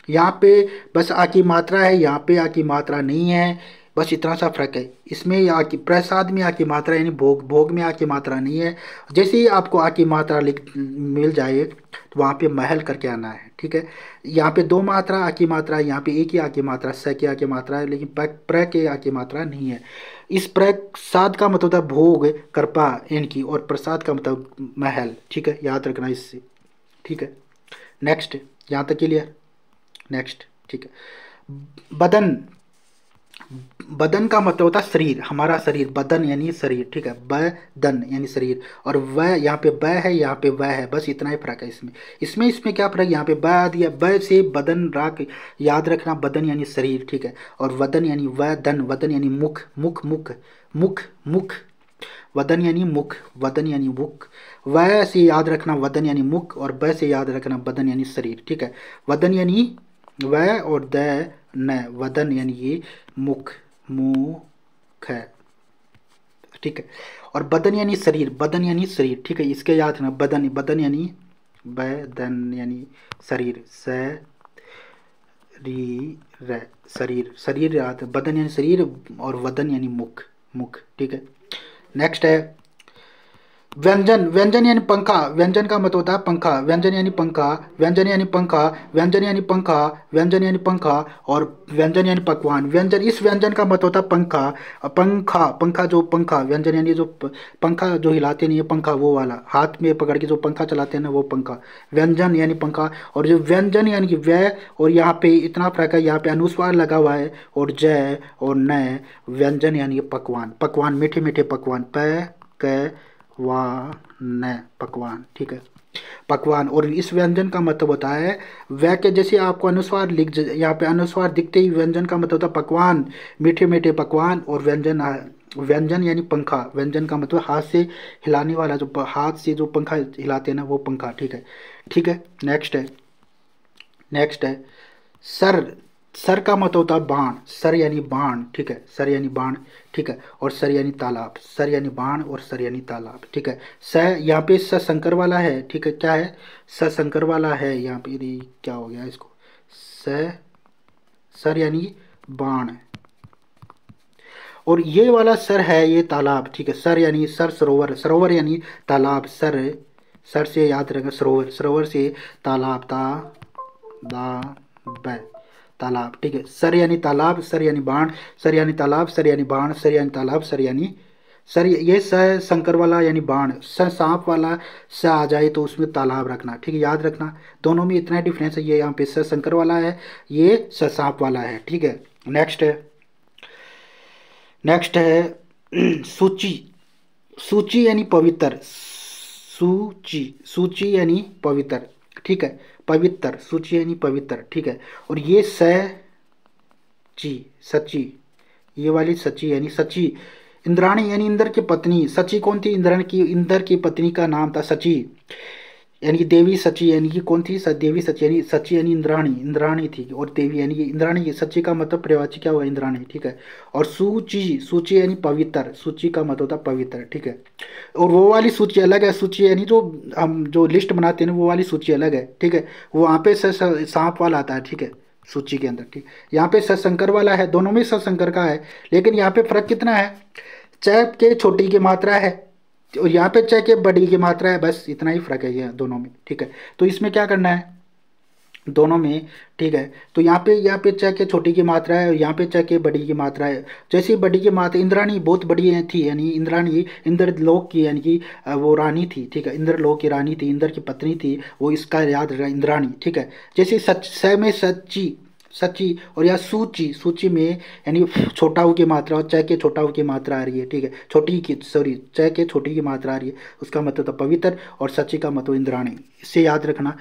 यहाँ पे बस आ की मात्रा है, यहाँ पे आ की मात्रा नहीं है, बस इतना सा फ़र्क है। इसमें आ की, प्रसाद में आ की मात्रा यानी भोग, भोग में आ की मात्रा नहीं है। जैसे ही आपको आ की मात्रा मिल जाए तो वहाँ पे महल करके आना है, ठीक है। यहाँ पे दो मात्रा आ की मात्रा है, यहाँ पे एक ही आ की मात्रा, स की आ की मात्रा है, लेकिन प्र के आ की मात्रा नहीं है। इस प्रसाद का मतलब होता है भोग, कृपा इनकी, और प्रसाद का मतलब महल, ठीक है, याद रखना इससे, ठीक है। नेक्स्ट, यहाँ तक क्लियर। नेक्स्ट, ठीक है। बदन, बदन का मतलब होता है शरीर, हमारा शरीर, बदन यानी शरीर, ठीक है, बदन यानी शरीर। और वह, यहाँ पे ब है, यहाँ पे वह है, बस इतना ही फर्क है इसमें। इसमें क्या फर्क है, यहाँ पे ब आ दिया, ब से बदन राख, याद रखना, बदन यानी शरीर, ठीक है। और वदन यानी वदन, वदन यानी मुख, मुख मुख मुख मुख, वदन यानी मुख, वदन यानी मुख, वह से याद रखना वदन यानी मुख, और ब से याद रखना बदन यानी शरीर, ठीक है। वदन यानी वह और द न, वदन यानी ये मुख, मुख है, ठीक है। और बदन यानी शरीर, बदन यानी शरीर, ठीक है, इसके याद रखना, बदन, बदन यानी बदन यानी शरीर, शरीर, शरीर, शरीर याद, बदन यानी शरीर, और वदन यानी मुख, मुख, ठीक है। नेक्स्ट है व्यंजन, व्यंजन यानी पंखा, व्यंजन का मतलब होता है पंखा, व्यंजन यानी पंखा, व्यंजन यानी पंखा, व्यंजन यानी पंखा, व्यंजन यानी पंखा, और व्यंजन यानी पकवान। व्यंजन, इस व्यंजन का मतलब होता है पंखा, पंखा, पंखा जो पंखा, व्यंजन यानी जो पंखा जो हिलाते नहीं है, पंखा वो वाला, हाथ में पकड़ के जो पंखा चलाते हैं ना, वो पंखा। व्यंजन यानी पंखा, और जो व्यंजन यानी कि व्यय, और यहाँ पे इतना फर्क है, यहाँ पे अनुस्वार लगा हुआ है, और जय और न, व्यंजन यानी पकवान, पकवान, मीठे मीठे पकवान, न, पकवान, ठीक है, पकवान। और इस व्यंजन का मतलब होता है वह के, जैसे आपको अनुस्वार यहाँ पे अनुस्वार दिखते ही व्यंजन का मतलब होता है पकवान, मीठे मीठे पकवान। और व्यंजन, व्यंजन यानी पंखा, व्यंजन का मतलब हाथ से हिलाने वाला, जो हाथ से जो पंखा हिलाते हैं ना, वो पंखा, ठीक है, ठीक है। नेक्स्ट है, नेक्स्ट है सर, सर का मतलब होता है बाण, सर यानी बाण, ठीक है, सर यानी बाण, ठीक है। और सर यानी तालाब, सर यानी बाण, और सर यानी तालाब, ठीक है। स, यहाँ पे स शंकर वाला है, ठीक है, क्या है, स शंकर वाला है यहाँ पे, क्या हो गया इसको, स, सर यानी बाण, और ये वाला सर है ये तालाब, ठीक है। सर यानी सर, सरोवर, सरोवर यानी तालाब, सर, सर से याद रखें सरोवर, सरोवर से तालाब, ता दा ब, तालाब, ठीक है। सर यानी तालाब, सर यानी बाण, सर यानी तालाब, सर यानी बाण, सर यानी तालाब, सर यानी सर, ये स शंकर वाला यानी बाण, स सांप वाला स आ जाए तो उसमें तालाब रखना, ठीक है, याद रखना। दोनों में इतना डिफरेंस है, ये यहाँ पे स शंकर वाला है, ये स सांप वाला है, ठीक है। नेक्स्ट है, नेक्स्ट है सूची। सूची यानी पवित्र, सूची, सूची यानी पवित्र, ठीक है, पवित्र, सूची यानी पवित्र, ठीक है। और ये ची, सची, ये वाली सची यानी सची। इंद्राणी यानी इंद्र की पत्नी, सची कौन थी? इंद्र की पत्नी का नाम था सची, यानी देवी सची, यानी कि कौन थी? देवी सची, यानी सची यानी इंद्राणी, इंद्राणी थी। और देवी यानी कि इंद्राणी, सची का मतलब पर्यायवाची क्या हुआ? इंद्राणी, ठीक है। और सूची, सूची यानी पवित्र, सूची का मतलब होता पवित्र, ठीक है। और वो वाली सूची अलग है, सूची यानी जो हम जो लिस्ट बनाते हैं वो वाली सूची अलग है, ठीक है। वो वहाँ पे सांप वाला आता है, ठीक है, सूची के अंदर, ठीक। यहाँ पे सशंकर वाला है, दोनों में सशंकर का है, लेकिन यहाँ पे फर्क कितना है? च के छोटी की मात्रा है और यहाँ पे च के बड़ी की मात्रा है, बस इतना ही फर्क है ये दोनों में, ठीक है। तो इसमें क्या करना है दोनों में, ठीक है। तो यहाँ पे च के छोटी की मात्रा है और यहाँ पे च के बड़ी की मात्रा है। जैसे बड़ी की मात्रा, इंद्राणी बहुत बड़ी थी, यानी इंद्राणी इंद्रलोक की, यानी कि वो रानी थी, ठीक है, इंद्रलोक की रानी थी, इंद्र की पत्नी थी, वो इसका याद रहा, इंद्राणी, ठीक है। जैसे सच, स में सच्ची, सची, और या सूची, सूची में यानी छोटा ऊ की मात्रा और च के छोटा ऊ की मात्रा आ रही है, ठीक है, छोटी की, सॉरी, च के छोटी की मात्रा आ रही है, उसका मतलब था पवित्र, और सची का मतलब इंद्राणी, इससे याद रखना,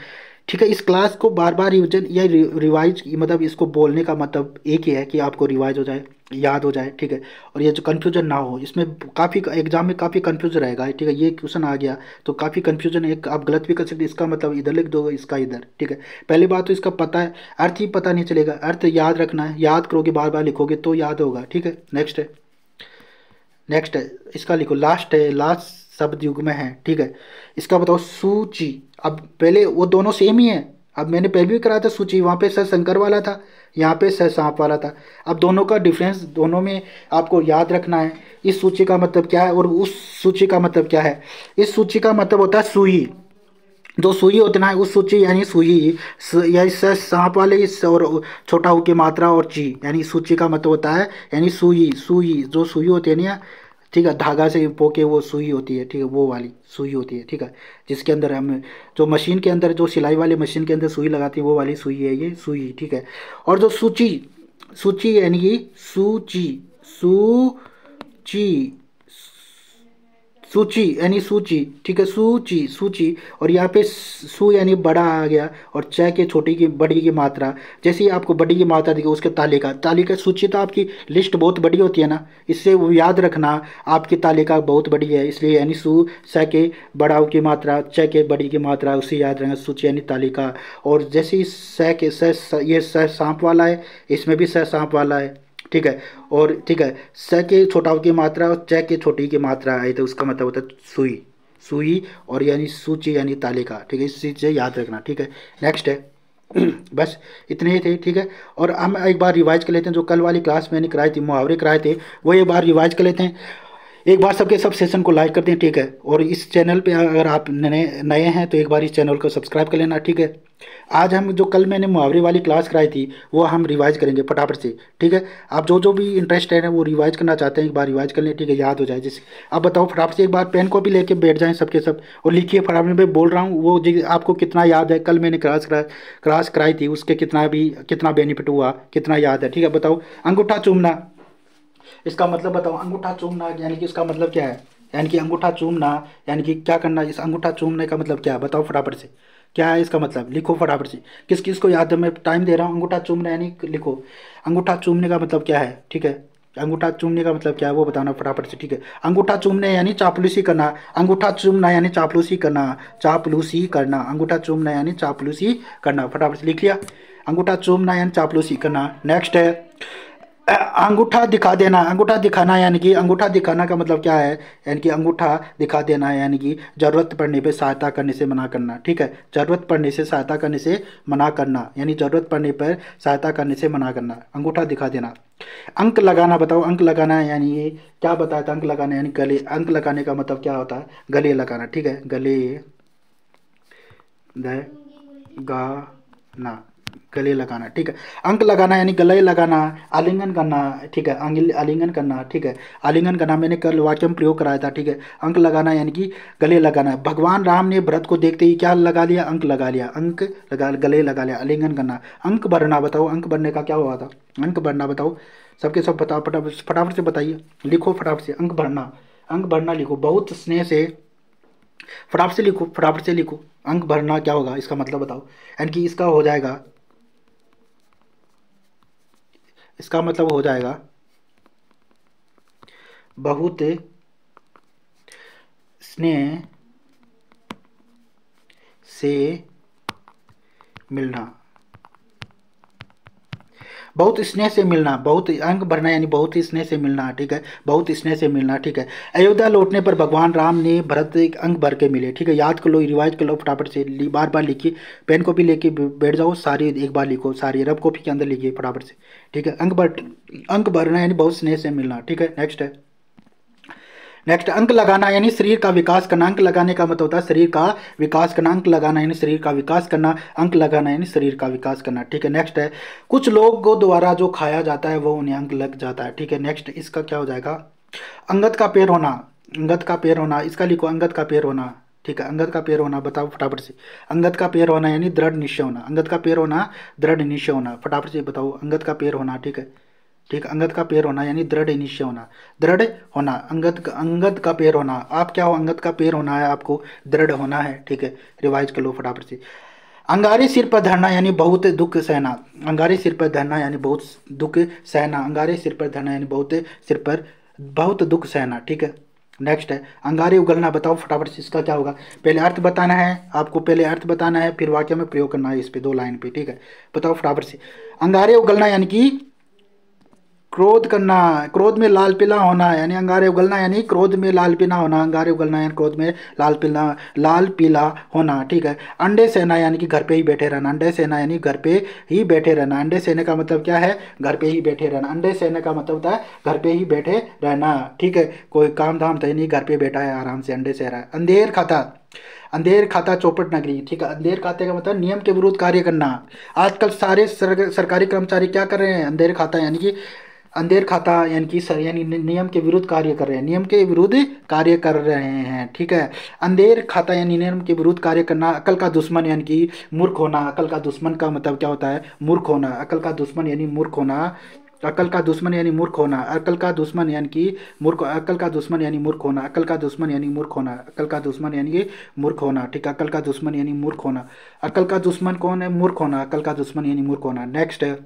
ठीक है। इस क्लास को बार बार रिविजन या रिवाइज, मतलब इसको बोलने का मतलब एक ही है कि आपको रिवाइज हो जाए, याद हो जाए, ठीक है। और ये जो कन्फ्यूजन ना हो, इसमें काफ़ी एग्जाम में काफ़ी कन्फ्यूजन रहेगा, ठीक है। ये क्वेश्चन आ गया तो काफ़ी कन्फ्यूजन है, आप गलत भी कर सकते, इसका मतलब इधर लिख दो, इसका इधर, ठीक है। पहली बात तो इसका पता है, अर्थ ही पता नहीं चलेगा, अर्थ याद रखना है, याद करोगे, बार बार लिखोगे तो याद होगा, ठीक है। नेक्स्ट है, नेक्स्ट है, इसका लिखो, लास्ट है, लास्ट शब्द युग में है, ठीक है। इसका बताओ सूची। अब पहले वो दोनों सेम ही है, अब मैंने पहले भी कराया था सूची, वहाँ पे स शंकर वाला था, यहाँ पे स सांप वाला था। अब दोनों का डिफरेंस, दोनों में आपको याद रखना है, इस सूची का मतलब क्या है और उस सूची का मतलब क्या है। इस सूची का मतलब होता है सुई, जो सुई होती है ना, उस सूची यानी सुई, या इस सांप वाले इस, और छोटा ऊ की मात्रा और ची, यानी सूची का मतलब होता है यानी सुई, सुई जो सुई होती है ना, ठीक है, धागा से पोके वो सुई होती है, ठीक है, वो वाली सुई होती है, ठीक है, जिसके अंदर हम जो मशीन के अंदर, जो सिलाई वाले मशीन के अंदर सुई लगाती है, वो वाली सुई है ये सुई, ठीक है। और जो सूची, सूची यानी कि सूची, सूची, सूची यानी सूची, ठीक है, सूची, सूची। और यहाँ पे सु यानी बड़ा आ गया, और च के छोटी की बड़ी की मात्रा, जैसे ही आपको बड़ी की मात्रा दिखे उसके तालिका, तालिका सूची तो आपकी लिस्ट बहुत बड़ी होती है ना, इससे वो याद रखना आपकी तालिका बहुत बड़ी है, इसलिए यानी सु स के बड़ा की मात्रा, च के बड़ी की मात्रा, उसे याद रखना, सूची यानी तालिका। और जैसे ही स के ये स सांप वाला है, इसमें भी स सांप वाला है, ठीक है। और ठीक है, स के छोटा की मात्रा और च के छोटी की मात्रा आई तो उसका मतलब होता है सुई, सुई, और यानी सूची यानी तालिका, ठीक है, इस चीज़ से याद रखना, ठीक है। नेक्स्ट है बस इतने ही थे, ठीक है। और हम एक बार रिवाइज कर लेते हैं, जो कल वाली क्लास मैंने कराई थी, मुहावरे कराए थे, वो एक बार रिवाइज कर लेते हैं। एक बार सबके सब सेशन को लाइक कर दें, ठीक है। और इस चैनल पे अगर आप नए हैं तो एक बार इस चैनल को सब्सक्राइब कर लेना, ठीक है। आज हम जो कल मैंने मुहावरे वाली क्लास कराई थी वो हम रिवाइज करेंगे फटाफट से, ठीक है। आप जो जो भी इंटरेस्ट है वो रिवाइज करना चाहते हैं, एक बार रिवाइज कर लें, ठीक है, याद हो जाए। जैसे आप बताओ फटाफट से, एक बार पेन कॉपी लेके बैठ जाएं सबके सब और लिखिए फटाफट। मैं बोल रहा हूँ वो आपको कितना याद है, कल मैंने क्लास कराई थी उसके कितना बेनिफिट हुआ, कितना याद है, ठीक है। बताओ, अंगूठा चूमना, इसका मतलब बताओ, अंगूठा चूमना यानी कि इसका मतलब क्या है, यानी कि अंगूठा चूमना यानी कि क्या करना, इस अंगूठा चूमने का मतलब क्या है, बताओ फटाफट से, क्या है इसका मतलब, लिखो फटाफट से। किस किस को याद है, मैं टाइम दे रहा हूँ। अंगूठा चूमना यानी लिखो, अंगूठा चूमने का मतलब क्या है, ठीक है, अंगूठा चूमने का मतलब क्या है वो बताना फटाफट से, ठीक है। अंगूठा चूमने यानी चापलूसी करना, अंगूठा चूमना यानी चापलूसी करना, चापलूसी करना, अंगूठा चूमना यानी चापलूसी करना, फटाफट से लिख लिया, अंगूठा चूमना यानी चापलूसी करना। नेक्स्ट है अंगूठा दिखा देना, अंगूठा दिखाना यानी कि अंगूठा दिखाना का मतलब क्या है, यानी कि अंगूठा दिखा देना यानी कि जरूरत पड़ने पे सहायता करने से मना करना, ठीक है, जरूरत पड़ने से सहायता करने से मना करना, यानी जरूरत पड़ने पर सहायता करने से मना करना, अंगूठा दिखा देना। अंक लगाना, बताओ अंक लगाना यानी ये क्या बताया था, अंक लगाना यानी गले, अंक लगाने का मतलब क्या होता है, गले लगाना, ठीक है, गले गा ना, गले लगाना, ठीक है। अंक लगाना यानी गले लगाना, आलिंगन करना, ठीक है, आलिंगन करना, ठीक है। आलिंगन करना मैंने कल वाक्य में प्रयोग कराया था, ठीक है। अंक लगाना यानी कि गले लगाना। भगवान राम ने भरत को देखते ही क्या लगा लिया? अंक लगा लिया, अंक लगा, गले लगा लिया, आलिंगन करना। अंक भरना, बताओ अंक भरने का क्या हुआ था? अंक भरना बताओ, सबके सब बताओ, फटाफट से बताइए, लिखो फटाफट से। अंक भरना, अंक भरना लिखो, बहुत स्नेह से, फटाफट से लिखो, फटाफट से लिखो। अंक भरना क्या होगा, इसका मतलब बताओ। यानी कि इसका हो जाएगा, इसका मतलब हो जाएगा बहुत स्नेह से मिलना, बहुत स्नेह से मिलना, बहुत अंक भरना यानी बहुत ही स्नेह से मिलना, ठीक है, बहुत स्नेह से मिलना, ठीक है। अयोध्या लौटने पर भगवान राम ने भरत एक अंक भर के मिले, ठीक है। याद कर लो, रिवाइज कर लो फटाफट से, बार बार लिखिए, पेन कॉपी लेके बैठ जाओ, सारी एक बार लिखो, सारी रब कॉपी के अंदर लिखिए फटाफट से, ठीक है। अंक भरना यानी बहुत स्नेह से मिलना, ठीक है। नेक्स्ट है, नेक्स्ट अंक लगाना यानी शरीर का विकास करना। अंक लगाने का मतलब होता है शरीर का विकास करना। अंक लगाना यानी शरीर का विकास करना, अंक लगाना यानी शरीर का विकास करना, ठीक है। नेक्स्ट है, कुछ लोगों द्वारा जो खाया जाता है वो उन्हें अंक लग जाता है, ठीक है। नेक्स्ट इसका क्या हो जाएगा? अंगद का पैर होना, अंगद का पैर होना, इसका लिखो अंगद का पैर होना, ठीक है। अंगद का पैर होना, बताओ फटाफट से। अंगद का पैर होना यानी दृढ़ निश्चय होना, अंगद का पैर होना, दृढ़ निश्चय होना, फटाफट से बताओ। अंगद का पैर होना, ठीक है, ठीक। अंगद का पैर होना यानी दृढ़ निश्चय होना, दृढ़ होना। अंगद का पैर होना, आप क्या हो? अंगद का पैर होना है, आपको दृढ़ होना है, ठीक है। रिवाइज कर लो फटाफट से। अंगारे सिर पर धरना यानी बहुत दुख सहना, अंगारे सिर पर धरना यानी बहुत दुख सहना, अंगारे सिर पर धरना यानी बहुत सिर पर बहुत दुख सहना, ठीक है। नेक्स्ट है, अंगारे उगलना, बताओ फटाफट से इसका क्या होगा? पहले अर्थ बताना है आपको, पहले अर्थ बताना है, फिर वाक्य में प्रयोग करना है इस पे, 2 लाइन पे, ठीक है। बताओ फटाफट से। अंगारे उगलना यानी कि क्रोध करना, क्रोध में लाल पीला होना, यानी अंगारे उगलना यानी क्रोध में लाल पीला होना, अंगारे उगलना यानी क्रोध में लाल पीला होना, ठीक है। अंडे सेना यानी कि घर पे ही बैठे रहना, अंडे सेना यानी घर पे ही बैठे रहना। अंडे सेने का मतलब क्या है? घर पे ही बैठे रहना। अंडे सेने का मतलब होता है घर पे ही बैठे रहना, ठीक है। कोई काम धाम तो नहीं, घर पे बैठा है आराम से, अंडे सेना। अंधेर खाता, अंधेर खाता चौपट नगरी, ठीक है। अंधेर खाते का मतलब नियम के विरुद्ध कार्य करना। आजकल सारे सरकारी कर्मचारी क्या कर रहे हैं? अंधेर खाता यानी कि अंधेर खाता यानी कि यानी नियम के विरुद्ध कार्य कर रहे हैं, नियम के विरुद्ध कार्य कर रहे हैं, ठीक है। अंधेर खाता यानी नियम के विरुद्ध कार्य करना। अकल का दुश्मन यानी कि मूर्ख होना, अकल का दुश्मन का मतलब क्या होता है? मूर्ख होना। अकल का दुश्मन यानी मूर्ख होना, अकल का दुश्मन यानी मूर्ख होना, अकल का दुश्मन यानी कि मूर्ख, अकल का दुश्मन यानी मूर्ख होना, अकल का दुश्मन यानी मूर्ख होना, अकल का दुश्मन यानी कि मूर्ख होना, ठीक है। अकल का दुश्मन यानी मूर्ख होना, अकल का दुश्मन कौन है? मूर्ख होना, अकल का दुश्मन यानी मूर्ख होना। नेक्स्ट है,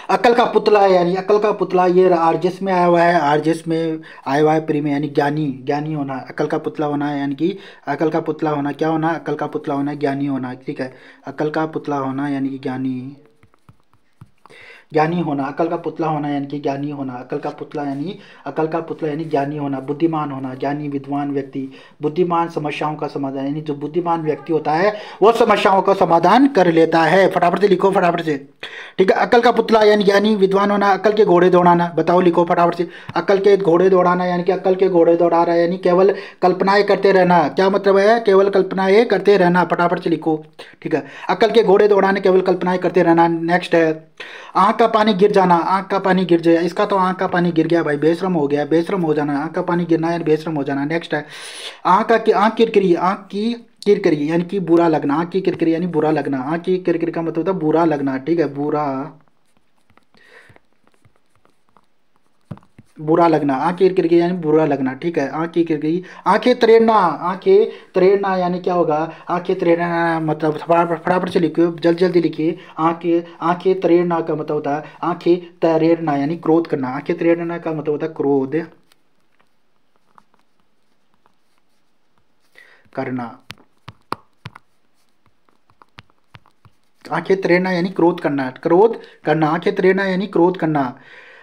अकल का पुतला है, यानी अकल का पुतला ये आरजेस में आया हुआ है, आरजेस में आया हुआ है प्री में, यानी ज्ञानी, ज्ञानी होना। अकल का पुतला होना है यानी कि अकल का पुतला होना क्या होना? अकल का पुतला होना, ज्ञानी होना, ठीक है। अकल का पुतला होना यानी कि ज्ञानी, ज्ञानी होना। अकल का पुतला होना यानी कि ज्ञानी होना, अकल का पुतला यानी, अकल का पुतला यानी ज्ञानी होना। बुद्धिमान होना, ज्ञानी विद्वान व्यक्ति, बुद्धिमान समस्याओं का समाधान, यानी जो बुद्धिमान व्यक्ति होता है वो समस्याओं का समाधान कर लेता है। फटाफट से लिखो, फटाफट से, ठीक है। अकल का पुतला यानी ज्ञानी विद्वान होना। अकल के घोड़े दौड़ाना, बताओ लिखो फटाफट से। अकल के घोड़े दौड़ाना यानी कि अकल के घोड़े दौड़ा रहा है, यानी केवल कल्पनाएं करते रहना। क्या मतलब है? केवल कल्पनाएं करते रहना, फटाफट से लिखो, ठीक है। अकल के घोड़े दौड़ाने, केवल कल्पनाएं करते रहना। नेक्स्ट है, आंख का पानी गिर जाना, आंख का पानी गिर जाए, इसका तो आंख का पानी गिर गया भाई, बेशरम हो गया, बेशरम हो जाना, आंख का पानी गिरना यानी बेशरम हो जाना। नेक्स्ट है, आंख किरकिरी, आंख की किरकिरी यानी कि बुरा लगना, आंख की किरकिरी यानी बुरा लगना, आंख की किरकिरी का मतलब होता है बुरा लगना, ठीक है। बुरा लगना, आंख की किरकिरी यानी बुरा लगना, ठीक है। आंख की किरकिरी, आंखें तरेड़ना, आंखें तरेड़ना यानी क्या होगा? आंखें तरेड़ना मतलब फटाफट से लिखिए, जल्दी जल्दी लिखिए। आंखें तरेड़ना का मतलब होता है, आंखें तरेड़ना यानी क्रोध करना, आंखें तरेड़ना का मतलब होता है क्रोध करना। आंखें तरेड़ना यानी क्रोध करना, क्रोध करना, आंखें तरेड़ना यानी क्रोध करना,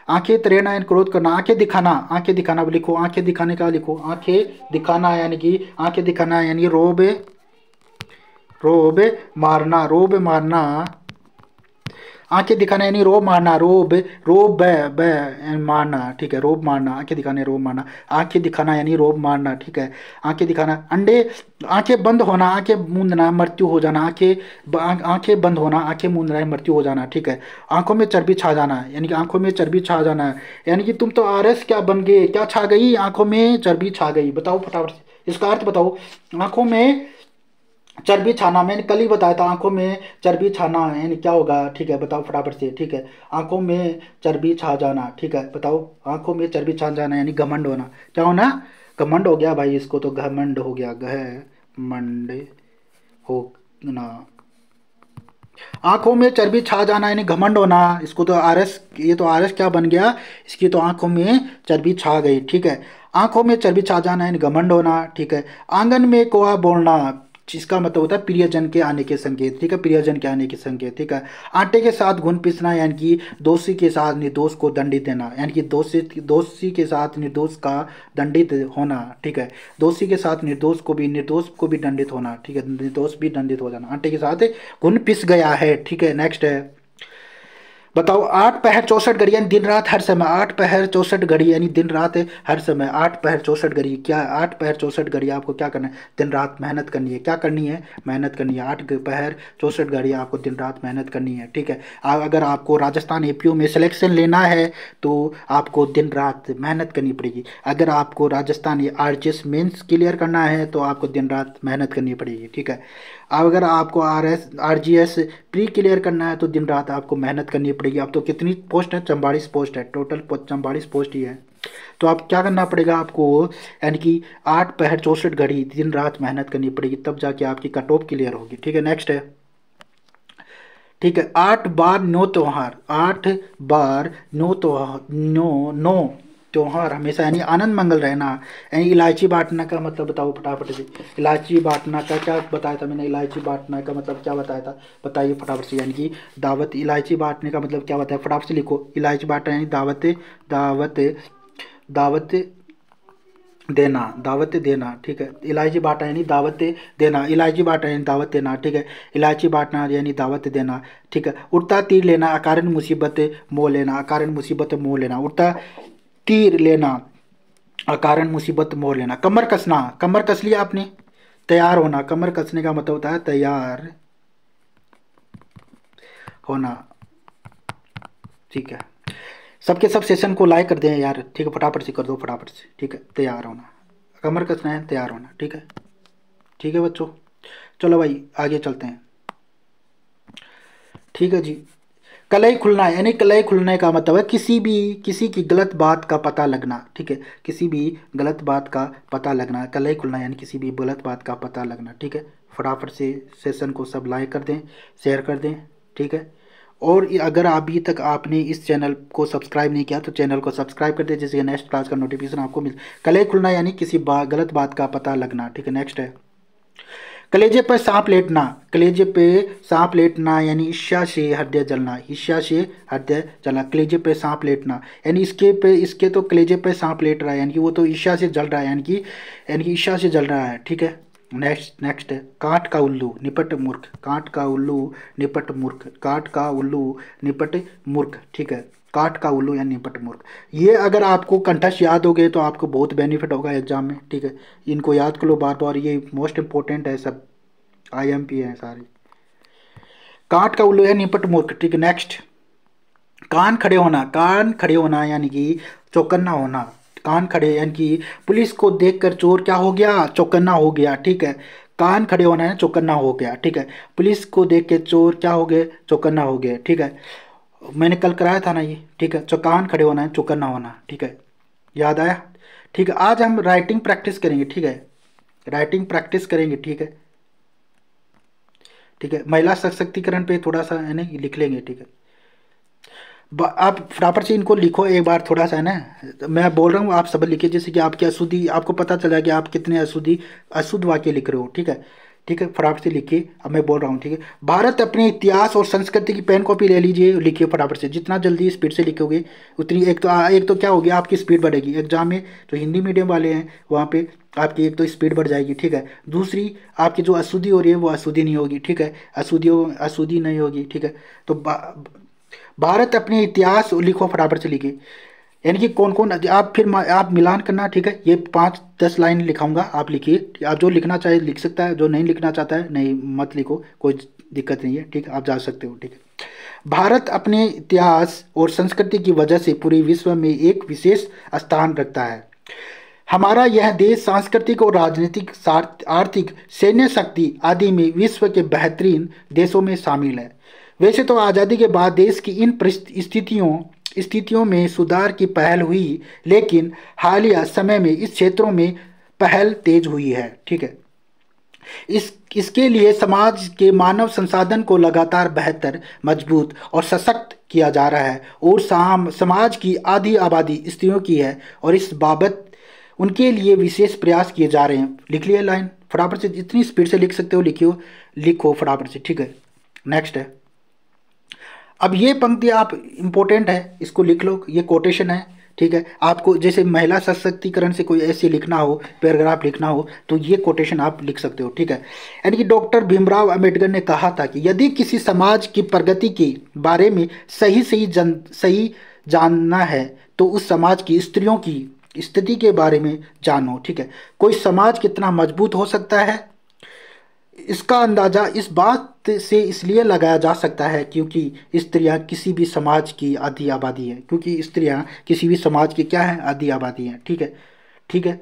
आंखें तरेड़ना यानी क्रोध करना। आंखें दिखाना, आंखें दिखाना लिखो, आंखें दिखाने का लिखो, आंखें दिखाना यानी कि आंखें दिखाना यानी रोब, रोब मारना, रोब मारना, आंखें दिखाना यानी रोब मारना, रोब रोब मारना, ठीक है, रोब मारना, आंखें दिखाना रोब मारना, आंखें दिखाना यानी रोब मारना, ठीक है, आंखें दिखाना। अंडे, आंखें बंद होना, आंखें मूंदना, मृत्यु हो जाना, आंखें बंद होना, आंखें मूंदना, मृत्यु हो जाना, ठीक है। आंखों में चर्बी छा जाना यानी कि आंखों में चर्बी छा जाना, यानी कि तुम तो आरएस क्या बन गए, क्या छा गई, आंखों में चर्बी छा गई। बताओ फटाफट से इसका अर्थ बताओ। आंखों में चर्बी छाना मैंने कल ही बताया था, आंखों में चर्बी छाना यानी क्या होगा, ठीक है, बताओ फटाफट से, ठीक है। आंखों में चर्बी छा जाना, ठीक है, बताओ। आंखों में चर्बी छा जाना यानी घमंड होना, क्या होना, घमंड हो गया भाई, इसको तो घमंड हो गया, घमंड हो ना। आंखों में चर्बी छा जाना यानी घमंड होना, इसको तो आरएस, ये तो आरएस क्या बन गया, इसकी तो आंखों में चर्बी छा गई, ठीक है। आंखों में चर्बी छा जाना यानी घमंड होना, ठीक है। आंगन में कोआ बोलना, जिसका मतलब होता है प्रियजन के आने के संकेत, ठीक है, प्रियजन के आने के संकेत, ठीक है। आटे के साथ घुन पिसना यानी कि दोषी के साथ निर्दोष को दंडित देना, यानी कि दोषी के साथ निर्दोष का दंडित होना, ठीक है। दोषी के साथ निर्दोष को भी दंडित होना, ठीक है, निर्दोष भी दंडित हो जाना। आटे के साथ घुन पिस गया है, ठीक है। नेक्स्ट है, बताओ 8 पहर 64 घड़ी यानी दिन रात हर समय, 8 पहर 64 घड़ी यानी दिन रात हर समय, 8 पहर 64 घड़ी, क्या 8 पहर 64 घड़ी आपको क्या करना है, दिन रात मेहनत करनी है, क्या करनी है, मेहनत करनी है। 8 पहर 64 घड़ी आपको दिन रात मेहनत करनी है, ठीक है। अगर आपको राजस्थान एपीओ में सिलेक्शन लेना है तो आपको दिन रात मेहनत करनी पड़ेगी। अगर आपको राजस्थान आरजीएस मेंस क्लियर करना है तो आपको दिन रात मेहनत करनी पड़ेगी, ठीक है। अगर आपको आरजीएस प्री क्लियर करना है तो दिन रात आपको मेहनत करनी पड़ेगी। अब तो कितनी पोस्ट है, 44 पोस्ट है, टोटल 44 पोस्ट ही है। तो आप क्या करना पड़ेगा आपको, यानी कि 8 पहर 64 घड़ी दिन रात मेहनत करनी पड़ेगी, तब जाके आपकी कट ऑफ क्लियर होगी, ठीक है। नेक्स्ट है, ठीक है, 8 बार 9 त्योहार, 8 बार 9 त्योहार, नो त्योहार हमेशा यानी आनंद मंगल रहना, यानी इलायची बांटना का मतलब बताओ फटाफट से। इलायची बांटना का क्या बताया था मैंने, इलायची बांटना का मतलब क्या बताया था, बताइए फटाफट से। यानी कि दावत, इलायची बांटने का मतलब क्या बताया, फटाफट से लिखो। इलायची बांटना यानी दावत, दावत, दावत देना, दावत देना, ठीक है। इलायची बांटना यानी दावत देना, इलायची बांटना यानी दावत देना, ठीक है। इलायची बांटना यानी दावत देना, ठीक है। उड़ता तीर लेना, अकारण मुसीबत मोह लेना, अकारण मुसीबत मोह लेना, उड़ता तीर लेना, अकारण मुसीबत मोह लेना। कमर कसना, कमर कस लिया आपने, तैयार होना, कमर कसने का मतलब होता है तैयार होना, ठीक है। सबके सब सेशन को लाइक कर दें यार, ठीक है, फटाफट से कर दो, फटाफट से, ठीक है। तैयार होना, कमर कसना है, तैयार होना, ठीक है, ठीक है बच्चों। चलो भाई आगे चलते हैं, ठीक है जी। कलई खुलना यानी कलई खुलने का मतलब है किसी की गलत बात का पता लगना, ठीक है, किसी भी गलत बात का पता लगना। कलई खुलना यानी किसी भी गलत बात का पता लगना, ठीक है। फटाफट से सेशन को सब लाइक कर दें, शेयर कर दें, ठीक है। और अगर अभी तक आपने इस चैनल को सब्सक्राइब नहीं किया तो चैनल को सब्सक्राइब कर दें, जिससे नेक्स्ट क्लास का नोटिफिकेशन आपको मिल। कलई खुलना यानी गलत बात का पता लगना, ठीक है। नेक्स्ट है, कलेजे पर सांप लेटना, कलेजे पे सांप लेटना यानी ईर्ष्या से हृदय जलना, ईर्ष्या से हृदय जलना। कलेजे पे सांप लेटना यानी इसके तो कलेजे पे सांप लेट रहा है, यानी कि वो तो ईर्ष्या से जल रहा है, यानी कि ईर्ष्या से जल रहा है, ठीक है। नेक्स्ट है, कांट का उल्लू निपट मूर्ख, कांट का उल्लू निपट मूर्ख, कांट का उल्लू निपट मूर्ख, ठीक है। काट का उल्लू या निपट मूर्ख, ये अगर आपको कंठस्थ याद हो गए तो आपको बहुत बेनिफिट होगा एग्जाम में, ठीक है। इनको याद कर लो बार बार, ये मोस्ट इंपॉर्टेंट है, सब आईएमपी है सारे। काट का उल्लू या निपट मूर्ख, ठीक है। नेक्स्ट, कान खड़े होना, कान खड़े होना यानी कि चौकन्ना होना, कान खड़े यानी कि पुलिस को देखकर चोर क्या हो गया, चौकन्ना हो गया, ठीक है। कान खड़े होना है चौकन्ना हो गया, ठीक है। पुलिस को देख के चोर क्या हो गए, चौकन्ना हो गए, ठीक है। मैंने कल कराया था ना ये, ठीक है। कान खड़े होना है चौकन्ना होना, ठीक है, याद आया, ठीक है। आज हम राइटिंग प्रैक्टिस करेंगे, ठीक है, राइटिंग प्रैक्टिस करेंगे, ठीक है, ठीक है। महिला सशक्तिकरण पे थोड़ा सा है ना लिख लेंगे, ठीक है। आप फटाफट से इनको लिखो एक बार थोड़ा सा है ना, मैं बोल रहा हूँ आप सब लिखिए, जैसे कि आपकी अशुद्धि आपको पता चला कि आप कितने अशुद्ध वाक्य लिख रहे हो, ठीक है, ठीक है। फटाफट से लिखिए, अब मैं बोल रहा हूँ, ठीक है। भारत अपने इतिहास और संस्कृति की पेन कॉपी ले लीजिए, लिखिए फटाफट से, जितना जल्दी स्पीड से लिखोगे उतनी एक तो क्या होगी, आपकी स्पीड बढ़ेगी। एग्जाम में जो हिंदी मीडियम वाले हैं वहाँ पे आपकी एक तो स्पीड बढ़ जाएगी, ठीक है। दूसरी, आपकी जो अशुद्धि हो रही है वो अशुद्धि नहीं होगी, ठीक है, अशुद्धि नहीं होगी, ठीक है। तो भारत अपने इतिहास लिखो, फटाफट से लिखिए। यानी कि कौन कौन, आप फिर आप मिलान करना, ठीक है। ये 5-10 लाइन लिखाऊंगा, आप लिखिए। आप जो लिखना चाहे लिख सकता है, जो नहीं लिखना चाहता है नहीं मत लिखो, कोई दिक्कत नहीं है, ठीक है, आप जा सकते हो, ठीक है। भारत अपने इतिहास और संस्कृति की वजह से पूरे विश्व में एक विशेष स्थान रखता है। हमारा यह देश सांस्कृतिक और राजनीतिक, आर्थिक, सैन्य शक्ति आदि में विश्व के बेहतरीन देशों में शामिल है। वैसे तो आज़ादी के बाद देश की इन स्थितियों में सुधार की पहल हुई, लेकिन हालिया समय में इस क्षेत्रों में पहल तेज हुई है, ठीक है। इसके लिए समाज के मानव संसाधन को लगातार बेहतर, मजबूत और सशक्त किया जा रहा है, और समाज की आधी आबादी स्त्रियों की है, और इस बाबत उनके लिए विशेष प्रयास किए जा रहे हैं। लिख लिया लाइन, फटाफट से जितनी स्पीड से लिख सकते हो लिखो फटाफट से, ठीक है। नेक्स्ट है, अब ये पंक्ति आप इम्पोर्टेंट है, इसको लिख लो, ये कोटेशन है, ठीक है। आपको जैसे महिला सशक्तिकरण से कोई ऐसे लिखना हो, पैराग्राफ लिखना हो, तो ये कोटेशन आप लिख सकते हो, ठीक है। यानी कि डॉक्टर भीमराव अंबेडकर ने कहा था कि यदि किसी समाज की प्रगति के बारे में सही जानना है तो उस समाज की स्त्रियों की स्थिति के बारे में जानो, ठीक है। कोई समाज कितना मजबूत हो सकता है, इसका अंदाजा इस बात से इसलिए लगाया जा सकता है क्योंकि स्त्रियां किसी भी समाज की आधी आबादी है, क्योंकि स्त्रियां किसी भी समाज की क्या है, आधी आबादी है, ठीक है, ठीक है।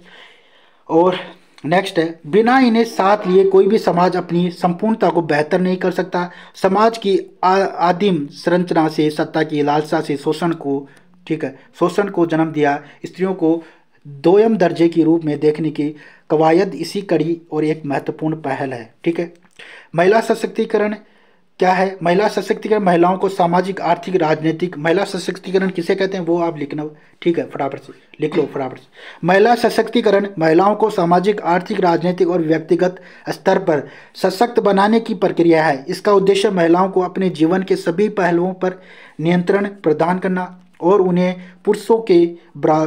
और नेक्स्ट है, बिना इन्हें साथ लिए कोई भी समाज अपनी संपूर्णता को बेहतर नहीं कर सकता। समाज की आदिम संरचना से सत्ता की लालसा से शोषण को, ठीक है, शोषण को जन्म दिया। स्त्रियों को दोयम दर्जे के रूप में देखने की कवायद इसी कड़ी और एक महत्वपूर्ण पहल है, ठीक है। महिला सशक्तिकरण क्या है? महिला सशक्तिकरण महिलाओं को सामाजिक, आर्थिक, राजनीतिक, महिला सशक्तिकरण किसे कहते हैं वो आप लिखना, ठीक है, फटाफट से लिख लो, फटाफट से। महिला सशक्तिकरण महिलाओं को सामाजिक, आर्थिक, राजनीतिक और व्यक्तिगत स्तर पर सशक्त बनाने की प्रक्रिया है। इसका उद्देश्य महिलाओं को अपने जीवन के सभी पहलुओं पर नियंत्रण प्रदान करना और उन्हें पुरुषों के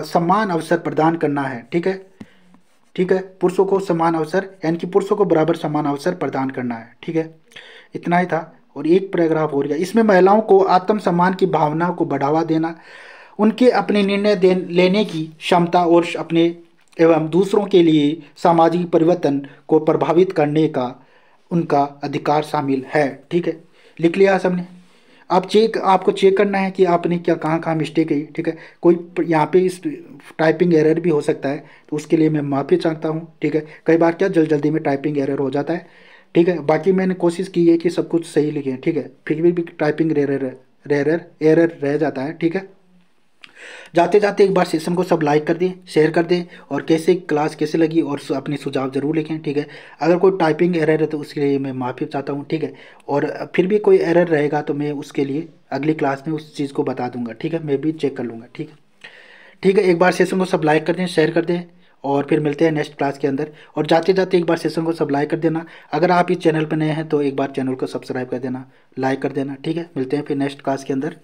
समान अवसर प्रदान करना है, ठीक है, ठीक है। पुरुषों को समान अवसर, यानी कि पुरुषों को बराबर समान अवसर प्रदान करना है, ठीक है। इतना ही था, और एक पैराग्राफ हो गया। इसमें महिलाओं को आत्मसम्मान की भावना को बढ़ावा देना, उनके अपने निर्णय लेने की क्षमता और अपने एवं दूसरों के लिए सामाजिक परिवर्तन को प्रभावित करने का उनका अधिकार शामिल है, ठीक है। लिख लिया सबने? अब आपको चेक करना है कि आपने क्या कहाँ कहाँ मिस्टेक है, ठीक है। कोई यहाँ पे इस टाइपिंग एरर भी हो सकता है, तो उसके लिए मैं माफ़ी चाहता हूँ, ठीक है। कई बार क्या जल्दी में टाइपिंग एरर हो जाता है, ठीक है। बाकी मैंने कोशिश की है कि सब कुछ सही लिखे, ठीक है, फिर भी टाइपिंग एरर रह जाता है, ठीक है। जाते जाते एक बार सेशन को सब लाइक कर दें, शेयर कर दें, और कैसे क्लास कैसे लगी और अपने सुझाव जरूर लिखें, ठीक है। अगर कोई टाइपिंग एरर है तो उसके लिए मैं माफ़ी चाहता हूँ, ठीक है। और फिर भी कोई एरर रहेगा तो मैं उसके लिए अगली क्लास में उस चीज़ को बता दूंगा, ठीक है, मैं भी चेक कर लूँगा, ठीक है, ठीक है। एक बार सेशन को सब लाइक कर दें, शेयर कर दें, और फिर मिलते हैं नेक्स्ट क्लास के अंदर। और जाते जाते एक बार सेशन को सब लाइक कर देना। अगर आप इस चैनल पर नए हैं तो एक बार चैनल को सब्सक्राइब कर देना, लाइक कर देना, ठीक है। मिलते हैं फिर नेक्स्ट क्लास के अंदर।